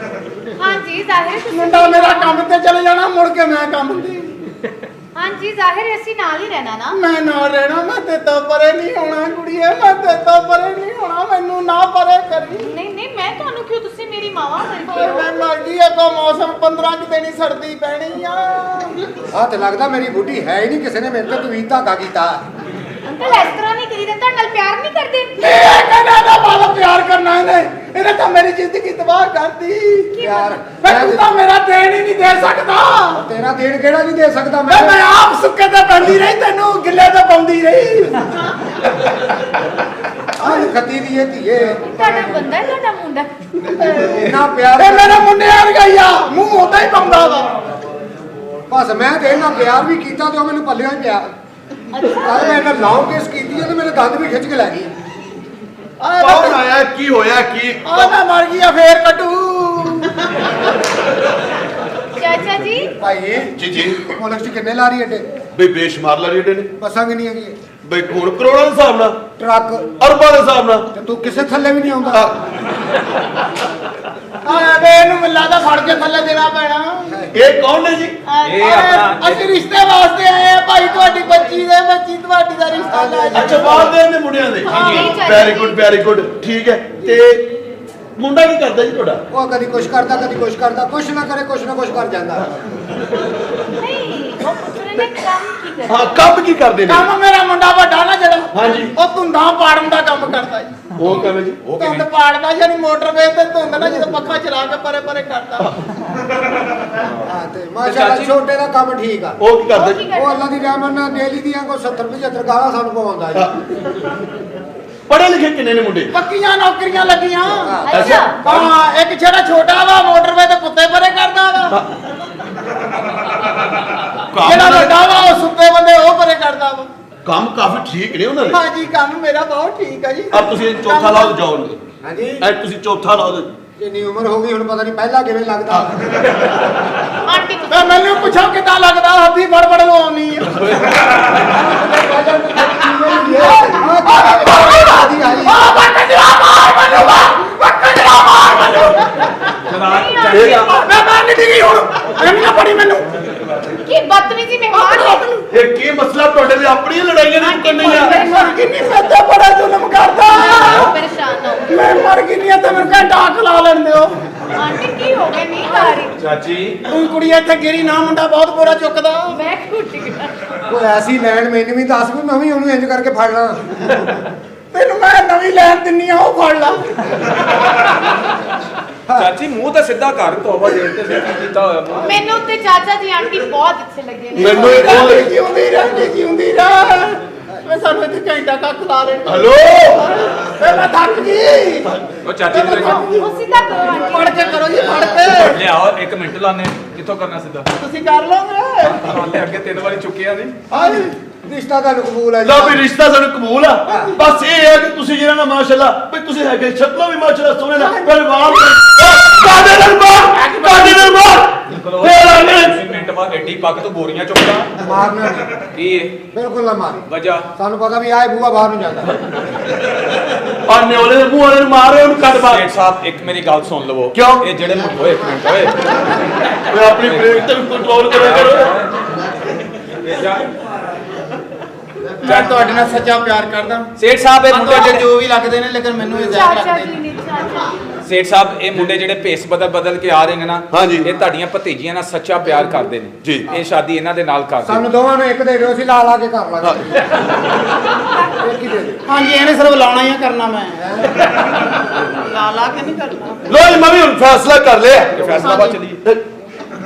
ਹਾਂਜੀ ਜ਼ਾਹਿਰ ਤੁਸੀਂ ਮੁੰਡਾ ਮੇਰਾ ਕੰਮ ਤੇ ਚਲੇ ਜਾਣਾ ਮੁੜ ਕੇ ਮੈਂ ਕੰਮ ਤੇ ਹਾਂਜੀ ਜ਼ਾਹਿਰ ਅਸੀਂ ਨਾਲ ਹੀ ਰਹਿਣਾ ਨਾ। ਮੈਂ ਨਾਲ ਰਹਿਣਾ ਮੈਂ ਤੇ ਤੋਂ ਪਰੇ ਨਹੀਂ ਹੋਣਾ ਕੁੜੀਏ ਮੈਂ ਤੇ ਤੋਂ ਪਰੇ ਨਹੀਂ ਹੋਣਾ ਮੈਨੂੰ ਨਾ ਪਰੇ ਕਰੀ ਨਹੀਂ ਨਹੀਂ ਮੈਂ ਤੁਹਾਨੂੰ ਕਿਉਂ, ਤੁਸੀਂ ਮੇਰੀ ਮਾਵਾ ਵਰਗੇ ਹੋ। ਮੈਂ ਮਰ ਗਈ ਅੱਗੋਂ ਮੌਸਮ 15 ਕਿ ਦਿਨ ਹੀ ਸਰਦੀ ਪੈਣੀ ਆ ਆਹ ਤੇ ਲੱਗਦਾ ਮੇਰੀ ਬੁੱਢੀ ਹੈ ਹੀ ਨਹੀਂ ਕਿਸੇ ਨੇ ਮੇਰੇ ਤੇ ਤਵੀਤ ਧਾਗਾ ਕੀਤਾ ਅੰਕਲ ਇਸ ਤਰ੍ਹਾਂ ਨਹੀਂ ਕਰੀਦਾ, ਤੁਹਾਡੇ ਨਾਲ ਪਿਆਰ ਨਹੀਂ ਕਰਦੇ। ਇਹ ਕਹਿੰਦਾ ਨਾ ਬਾਲ ਪਿਆਰ ਕਰਨਾ ਇਹਨੇ ਤਾਂ ਮੇਰੀ ਜ਼ਿੰਦਗੀ ਤਬਾਹ ਕਰਤੀ ਪਿਆਰ ਮੈਂ ਤੂੰ ਤਾਂ ਮੇਰਾ ਦੇਣ ਹੀ ਨਹੀਂ ਦੇ ਸਕਦਾ ਤੇਰਾ ਦੇਣ ਕਿਹੜਾ ਨਹੀਂ ਦੇ ਸਕਦਾ ਮੈਂ ਆਪ ਸੁੱਕੇ ਤੇ ਪੈਂਦੀ ਰਹੀ ਤੈਨੂੰ ਗਿੱਲੇ ਤੇ ਪਾਉਂਦੀ ਰਹੀ ਆਹ ਖੱਤੀ ਦੀ ਇਹ ਧੀਏ ਤੁਹਾਡਾ ਬੰਦਾ ਹੈ, ਤੁਹਾਡਾ ਮੁੰਡਾ। ਇੰਨਾ ਪਿਆਰ ਇਹ ਮੇਰੇ ਮੁੰਡੇ ਵਰਗਾ ਹੀ ਆ ਮੂੰਹ ਉਹਦਾ ਹੀ ਪਾਉਂਦਾ ਵਾ ਬਸ ਮੈਂ ਤੇ ਇਹਨਾਂ ਪਿਆਰ ਵੀ ਕੀਤਾ ਤੇ ਉਹ ਮੈਨੂੰ ਪੱਲਿਆਂ ਹੀ ਪਿਆ ਕੱਲ ਮੈਂ ਇਹਨਾਂ ਲੌਂਗ ਕੇਸ ਕੀਤੀ ਤੇ ਮੇਰੇ ਦੰਦ ਵੀ ਖਿੱਚ ਕੇ ਲੈ ਗਈ ਕੌਣ ਆਇਆ ਕੀ ਹੋਇਆ ਕੀ ਆ ਮੈਂ ਮਰ ਗਈ ਆ ਫੇਰ ਕੱਟੂ ਚਾਚਾ ਜੀ ਭਾਈ ਜੀ ਜੀ ਮੁਲਕ ਚ ਕਿੰਨੇ ਲਾਰੀ ਅੱਡੇ ਬਈ ਬੇਸ਼ੁਮਾਰ ਲਾ ਰੇਡੇ ਨੇ ਬੱਸਾਂ ਕਿੰਨੀਆਂ ਹੈਗੀਆਂ ਬਈ ਹੁਣ ਕਰੋੜਾਂ ਦੇ ਹਿਸਾਬ ਨਾਲ ਟਰੱਕ ਅਰਬਾਂ ਦੇ ਹਿਸਾਬ ਨਾਲ ਤੇ ਤੂੰ ਕਿਸੇ ਥੱਲੇ ਵੀ ਨਹੀਂ ਆਉਂਦਾ ਆ ਵੇ ਇਹਨੂੰ ਮਿਲਾ ਦਾ ਫੜ ਕੇ ਥੱਲੇ ਦੇਣਾ ਪੈਣਾ ਇਹ ਕੌਣ ਨੇ ਜੀ ਅਸੀਂ ਰਿਸ਼ਤੇ ਵਾਸਤੇ ਆਏ ਆ ਭਾਈ ਤੁਹਾਡੀ ਬੱਚੀ ਤੁਹਾਡੀ ਦਾ ਰਿਸ਼ਤਾ ਲੈ ਜਾ ਅੱਛਾ ਬਾਹਰ ਦੇ ਨੇ ਮੁੰਡਿਆਂ ਦੇ ਵੈਰੀ ਗੁੱਡ ਠੀਕ ਹੈ ਤੇ ਮੁੰਡਾ ਕੀ ਕਰਦਾ ਜੀ ਤੁਹਾਡਾ ਉਹ ਕਦੀ ਕੁਛ ਕਰਦਾ ਕਦੀ ਕੁਛ ਕਰਦਾ ਕੁਛ ਨਾ ਕਰੇ ਕੁਛ ਨਾ ਕੁਛ ਕਰ ਜਾਂਦਾ ਨਹੀਂ ਉਹ ਪੁੱਛ ਰਹੇ ਨੇ ਕੰਮ ਕੀ ਕਰਦੇ। ਹਾਂ ਕੰਮ ਕੀ ਕਰਦੇ ਨੇ ਕੰਮ ਮੇਰਾ ਮੁੰਡਾ ਵੱਡਾ ਨਾ ਜਿਹੜਾ ਹਾਂਜੀ ਉਹ ਧੁੰਦਾਂ ਪਾੜਨ ਦਾ ਕੰਮ ਕਰਦਾ ਜੀ ਉਹ ਕਹਿੰਦੇ ਜੀ ਉਹ ਧੁੰਦ ਪਾੜਦਾ ਯਾਨੀ ਮੋਟਰਵੇ ਤੇ ਧੁੰਦ ਨਾ ਜਦੋਂ ਪੱਖਾ ਚਲਾ ਕੇ ਪਰੇ ਪਰੇ ਕਰਦਾ ਹਾਂ ਤੇ ਮਾਸ਼ਾਅੱਲਾ ਛੋਟੇ ਦਾ ਕੰਮ ਠੀਕ ਆ ਉਹ ਕੀ ਕਰਦਾ ਉਹ ਜੀ ਕੀ ਉਹ ਕਰਦੇ? ਅੱਲਾ ਦੀ ਰਹਿਮਤ ਨਾਲ ਡੇਲੀ ਦੀਆਂ ਕੋਈ 70 75 ਗਾਲਾਂ ਸਾਨੂੰ ਪਵਾਉਂਦਾ ਜੀ ਪੜ੍ਹੇ ਲਿਖੇ ਕਿੰਨੇ ਨੇ ਮੁੰਡੇ ਪੱਕੀਆਂ ਨੌਕਰੀਆਂ ਲੱਗੀਆਂ ਅੱਛਾ ਹਾਂ ਇੱਕ ਜਿਹੜਾ ਛੋਟਾ ਵਾ ਮੋਟਰਵੇ ਤੇ ਕੁੱਤੇ ਪਰੇ ਕਰਦਾ ਵਾ ਜਿਹੜਾ ਵੱਡਾ ਵਾ ਉਹ ਸੁੱਤੇ ਬੰਦੇ ਉਹ ਪਰੇ ਕਰਦਾ ਵਾ ਕੰਮ ਕਾਫੀ ਠੀਕ ਨੇ ਉਹਨਾਂ ਦੇ ਹਾਂਜੀ ਕੰਮ ਮੇਰਾ ਬਹੁਤ ਠੀਕ ਆ ਜੀ अब तुसी चौथा लाओ जाओ ਹਾਂਜੀ तुसी चौथा लाओ ਇੰਨੀ ਉਮਰ ਹੋ ਗਈ ਹੁਣ ਪਤਾ ਨਹੀਂ ਪਹਿਲਾਂ ਕਿਵੇਂ ਲੱਗਦਾ ਆਂਟੀ ਤੁਸੀਂ ਮੈਂ ਮੈਨੂੰ ਪੁੱਛੋ ਕਿੱਦਾਂ ਲੱਗਦਾ ਹੱਥੀ ਬੜਬੜ ਲਵਾਉਣੀ ਆ ਮੈਂ ਨਹੀਂ ਡਿੱਗੀ ਹੁਣ ਐਵੇਂ ਨਾ ਪੜੀ ਮੈਨੂੰ ਕੀ ਬਦਤਮੀਜ਼ੀ ਮਹਿਮਾਨ ਨੇ ਇਹ ਕੀ ਮਸਲਾ ਤੁਹਾਡੇ ਲਈ ਆਪਣੀਆਂ ਲੜਾਈਆਂ ਨਹੀਂ ਕਰਨੀਆਂ ਮਰ ਗਈ ਨਹੀਂ ਮੈਂ ਤਾਂ ਬੜਾ ਜ਼ੁਲਮ ਕਰਦਾ ਪਰੇਸ਼ਾਨ ਨਾ ਹੋ ਮੈਂ ਮਰ ਗਈ ਨਹੀਂ ਤੇ ਮੈਨੂੰ ਘੰਟਾ ਖਲਾ ਲੈਣ ਦਿਓ ਆਂਟੀ ਕੀ ਹੋ ਗਿਆ ਨੀਂਦ ਆ ਰਹੀ ਚਾਚੀ ਤੂੰ ਕੁੜੀ ਇੱਥੇ ਗਿਰੀ ਨਾ ਮੁੰਡਾ ਬਹੁਤ ਬੋਰਾ ਚੁੱਕਦਾ ਮੈਂ ਘੁੱਟ ਗਿਆ ਕੋਈ ਐਸੀ ਲੈਣ ਮੈਨੂੰ ਵੀ ਦੱਸ ਵੀ ਮੈਂ ਵੀ ਉਹਨੂੰ ਇੰਜ ਕਰਕੇ ਫੜ ਲਾਂ ਤੈਨੂੰ ਮੈਂ ਨਵੀਂ ਲੈਣ ਦਿੰਨੀ ਆ ਉਹ ਫੜ ਲਾ ਚਾਚੀ ਮੂੰਹ ਤਾਂ ਸਿੱਧਾ ਕਰ ਤੋਬਾ ਦੇ ਤੇ ਫਿਰ ਕੀ ਕੀਤਾ ਹੋਇਆ ਮੂੰਹ ਮੈਨੂੰ ਤੇ ਚਾਚਾ ਜੀ ਆਂਟੀ ਬਹੁਤ ਅੱਛੇ ਲੱਗੇ ਨੇ ਮੈਨੂੰ ਇਹ ਉਹ ਜਿਉਂਦੀ ਰਹਿ ਜਿਉਂਦੀ ਰਹਿ ਮੈਂ ਸਾਨੂੰ ਇੱਥੇ ਘੰਟਾ ਕੱਖ ਲਾ ਲੈਣ ਹਲੋ ਮੈਂ ਥੱਕ ਗਈ ਉਹ ਚਾਚੀ ਨੂੰ ਉਹ ਸਿੱਧਾ ਕਰੋ ਆਂਟੀ ਫੜ ਕੇ ਕਰੋ ਜੀ ਫੜ ਕੇ ਲਿਆਓ 1 ਮਿੰਟ ਲਾਣੇ ਕਿੱਥੋਂ ਕਰਨਾ ਸਿੱਧਾ ਤੁਸੀਂ ਕਰ ਲਓਗੇ ਹਾਲੇ ਅੱਗੇ 3 ਵਾਰੀ ਚੁੱਕਿਆ ਨਹੀਂ ਹਾਂਜੀ ਰਿਸ਼ਤਾ ਤੁਹਾਨੂੰ ਕਬੂਲ ਹੈ ਜੀ ਲਓ ਵੀ ਰਿਸ਼ਤਾ ਸਾਨੂੰ ਕਬੂਲ ਆ ਬਸ ਇਹ ਹੈ ਕਿ ਤੁਸੀਂ ਜਿਹੜਾ ਨਾ ਮਾਸ਼ਾਅੱਲਾ ਵੀ ਤੁਸੀਂ ਹੈਗੇ ਛੱਤਲਾ ਵੀ ਮਾਸ਼ਾਅੱਲਾ ਸੋਹਣੇ ਨਾ ਪਰਿਵਾਰ ਕਾਦੇ ਨਾਲ ਮਾਰ ਫੇਰ ਆ ਗਏ ਤੁਸੀਂ ਮਿੰਟ ਬਾਅਦ ਐਡੀ ਪੱਕ ਤੋਂ ਬੋਰੀਆਂ ਚੁੱਕਦਾ ਮਾਰਨਾ ਨਹੀਂ ਕੀ ਇਹ ਬਿਲਕੁਲ ਨਾ ਮਾਰ ਵਜ੍ਹਾ ਸਾਨੂੰ ਪਤਾ ਵੀ ਆਏ ਬੂਆ ਬਾਹਰ ਨੂੰ ਜਾਂਦਾ ਆ ਨਿਓਲੇ ਦੇ ਮੂੰਹ ਵਾਲੇ ਨੂੰ ਮਾਰੇ ਉਹਨੂੰ ਕੱਢ ਬਾਹਰ ਸੇਠ ਸਾਹਿਬ ਇੱਕ ਮੇਰੀ ਗੱਲ ਸੁਣ ਲਵੋ ਕਿਉਂ? ਇਹ ਜਿਹੜੇ ਓਏ ਇੱਕ ਮਿੰਟ ਓਏ ਓਏ ਆਪਣੀ ਬ੍ਰੇਕ ਤੇ ਵੀ ਕੰਟਰੋਲ ਕਰਿਆ ਕਰੋ ਮੈਂ ਤੁਹਾਡੇ ਨਾਲ ਸੱਚਾ ਪਿਆਰ ਕਰਦਾ ਸੇਠ ਸਾਹਿਬ ਇਹ ਮੁੰਡੇ ਤੁਹਾਡੇ ਜਿਹੜੇ ਜੋ ਵੀ ਲੱਗਦੇ ਨੇ ਲੇਕਿਨ ਮੈਨੂੰ ਇਹ ਜ਼ਿਆਦਾ ਚਾਚਾ ਲੱਗਦੇ ਜੀ ਨੇ ਨੇ ਚਾਚਾ ਸੇਠ ਸਾਹਿਬ ਇਹ ਮੁੰਡੇ ਜਿਹੜੇ ਭੇਸ ਬਦਲ ਕੇ ਆ ਰਹੇ ਨੇ ਨਾ ਹਾਂਜੀ। ਇਹ ਤੁਹਾਡੀਆਂ ਭਤੀਜੀਆਂ ਨਾਲ ਸੱਚਾ ਪਿਆਰ ਕਰਦੇ ਨੇ ਜੀ। ਇਹ ਸ਼ਾਦੀ ਇਹਨਾਂ ਦੇ ਨਾਲ ਕਰਦੇ ਸਾਨੂੰ ਦੋਵਾਂ ਨੂੰ ਇੱਕ ਦੇ ਦਿਓ ਅਸੀਂ ਲਾ ਲਾ ਕੇ ਕਰ ਲਾਂਗੇ ਇੱਕ ਹੀ ਦੇ ਦਿਓ ਹਾਂਜੀ ਇਹਨੇ ਸਿਰਫ ਲਾਉਣਾ ਹੀ ਆ ਕਰਨਾ ਮੈਂ ਲਾ ਲਾ ਕੇ ਨਹੀਂ ਕਰਨਾ ਲੋ ਜੀ ਮੈਂ ਵੀ ਹੁਣ ਫੈਸਲਾ ਕਰ ਲਿਆ ਇਹ ਫੈਸਲਾ ਬਾਅਦ ਚਲੀਏ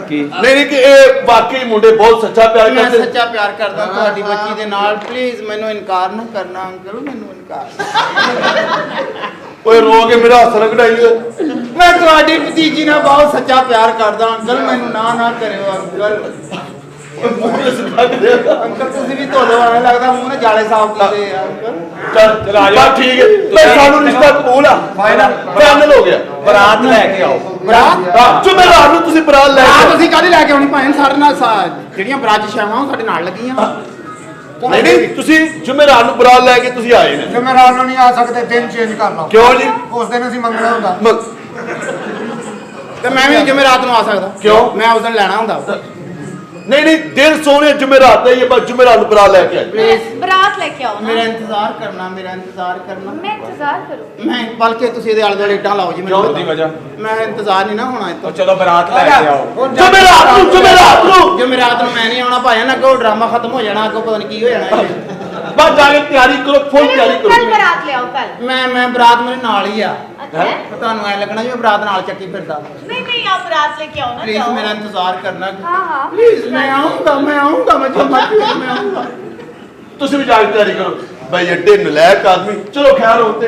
ਕੀ ਨਹੀਂ ਕਿ ਇਹ ਵਾਕਈ ਮੁੰਡੇ ਬਹੁਤ ਸੱਚਾ ਪਿਆਰ ਮੈਂ ਕਰਦੇ ਸੱਚਾ ਪਿਆਰ ਕਰਦਾ ਤੁਹਾਡੀ ਬੱਚੀ ਦੇ ਨਾਲ ਪਲੀਜ਼ ਮੈਨੂੰ ਇਨਕਾਰ ਨਾ ਕਰਨਾ ਅੰਕਲ ਮੈਨੂੰ ਇਨਕਾਰ ਓਏ ਰੋ ਕੇ ਮੇਰਾ ਹੱਥ ਨਾ ਕਢਾਈ ਮੈਂ ਤੁਹਾਡੀ ਭਤੀਜੀ ਨਾਲ ਬਹੁਤ ਸੱਚਾ ਪਿਆਰ ਕਰਦਾ ਅੰਕਲ ਮੈਨੂੰ ਨਾ ਕਰਿਓ ਅੰਕਲ ਅੰਕਲ ਤੁਸੀਂ ਵੀ ਧੋਲੋ ਐ ਲੱਗਦਾ ਮੂੰਹ ਨੇ ਜਾਲੇ ਸਾਫ਼ ਕੀਤੇ ਆ ਅੰਕਲ ਚੱਲ ਆ ਜਾ ਠੀਕ ਹੈ ਨਹੀਂ ਸਾਨੂੰ ਰਿਸ਼ਤਾ ਕਬੂਲ ਆ ਫਾਈਨਲ ਹੋ ਗਿਆ ਬਰਾਤ ਲੈ ਕੇ ਆਓ ਬਰਾਤ ਜੁਮੇਰਾਤ ਨੂੰ ਤੁਸੀਂ ਬਰਾਤ ਲੈ ਕੇ ਆਓ। ਤੁਸੀਂ ਕਾਹਦੀ ਲੈ ਕੇ ਆਉਣੀ ਭਾਵੇਂ ਸਾਡੇ ਨਾਲ ਜਿਹੜੀਆਂ ਬਰਾਤ ਸ਼ਾਵਾਂ ਉਹ ਸਾਡੇ ਨਾਲ ਲੱਗੀਆਂ ਨਹੀਂ ਤੁਸੀਂ ਜੁਮੇਰਾਤ ਨੂੰ ਬਰਾਤ ਲੈ ਕੇ ਤੁਸੀਂ ਆਏ ਨੇ ਜੁਮੇਰਾਤ ਨੂੰ ਨਹੀਂ ਆ ਸਕਦੇ ਦਿਨ ਚੇਂਜ ਕਰ ਲਓ ਕਿਉਂ ਜੀ ਉਸ ਦਿਨ ਅਸੀਂ ਮੰਗਣਾ ਹੁੰਦਾ ਤੇ ਮੈਂ ਵੀ ਜੁਮੇਰਾਤ ਨੂੰ ਆ ਸਕਦਾ ਕਿਉਂ? ਮੈਂ ਉਸ ਦਿਨ ਲੈਣਾ ਹੁੰਦਾ ਨਹੀਂ ਦਿਨ ਸੋਹਣੇ ਜੁਮੇਰਾਤ ਦਾ ਹੀ ਹੈ, ਬਸ ਜੁਮੇਰਾਤ ਨੂੰ ਬਰਾਤ ਲੈ ਕੇ ਆਏ ਬਰਾਤ ਲੈ ਕੇ ਆਓ ਨਾ ਮੇਰਾ ਇੰਤਜ਼ਾਰ ਕਰਨਾ ਮੈਂ ਇੰਤਜ਼ਾਰ ਕਰੋ ਮੈਂ ਬਲਕਿ ਤੁਸੀਂ ਇਹਦੇ ਆਲੇ ਦੁਆਲੇ ਇੱਟਾਂ ਲਾਓ ਜੀ ਕਿਉਂ ਦੀ ਵਜ੍ਹਾ ਮੈਂ ਇੰਤਜ਼ਾਰ ਨਹੀਂ ਨਾ ਹੋਣਾ ਉਹ ਇੱਥੋਂ ਚਲੋ ਬਰਾਤ ਲੈ ਕੇ ਆਓ ਜੁਮੇਰਾਤ ਨੂੰ ਜੁਮੇਰਾਤ ਨੂੰ ਮੈਂ ਨਹੀਂ ਆਉਣਾ ਭਾਇਆ ਨਾ ਅੱਗੋਂ ਡਰਾਮਾ ਖਤਮ ਹੋ ਜਾਣਾ ਅੱਗੋਂ ਪਤਾ ਨਹੀਂ ਕੀ ਹੋ ਜਾਣਾ ਇਹ। ਬਸ ਜਾ ਕੇ ਤਿਆਰੀ ਕਰੋ ਫੁੱਲ ਤਿਆਰੀ ਕੱਲ ਕਰੋ ਬਰਾਤ ਲੈ ਆਓ ਕੱਲ ਮੈਂ ਬਰਾਤ ਮੇਰੇ ਨਾਲ ਹੀ ਆ ਅੱਛਾ ਤੁਹਾਨੂੰ ਐ ਲੱਗਣਾ ਜਿਵੇਂ ਬਰਾਤ ਨਾਲ ਚੱਕੀ ਫਿਰਦਾ ਨਹੀਂ ਆਪ ਬਰਾਤ ਲੈ ਕੇ ਆਓ ਨਾ ਪਲੀਜ਼ ਜਾਓ ਮੇਰਾ ਇੰਤਜ਼ਾਰ ਕਰਨਾ ਹਾਂ ਪਲੀਜ਼ ਮੈਂ ਆਉਂਗਾ ਮੈਂ ਜੋ ਮਰਜ਼ੀ ਹੋਵੇ, ਮੈਂ ਆਉਂਗਾ ਤੁਸੀਂ ਵੀ ਜਾ ਕੇ ਤਿਆਰੀ ਕਰੋ ਭਾਈ ਅੱਡੇ ਨਲਾਇਕ ਆਦਮੀ ਚਲੋ ਖੈਰ ਹੋਤੇ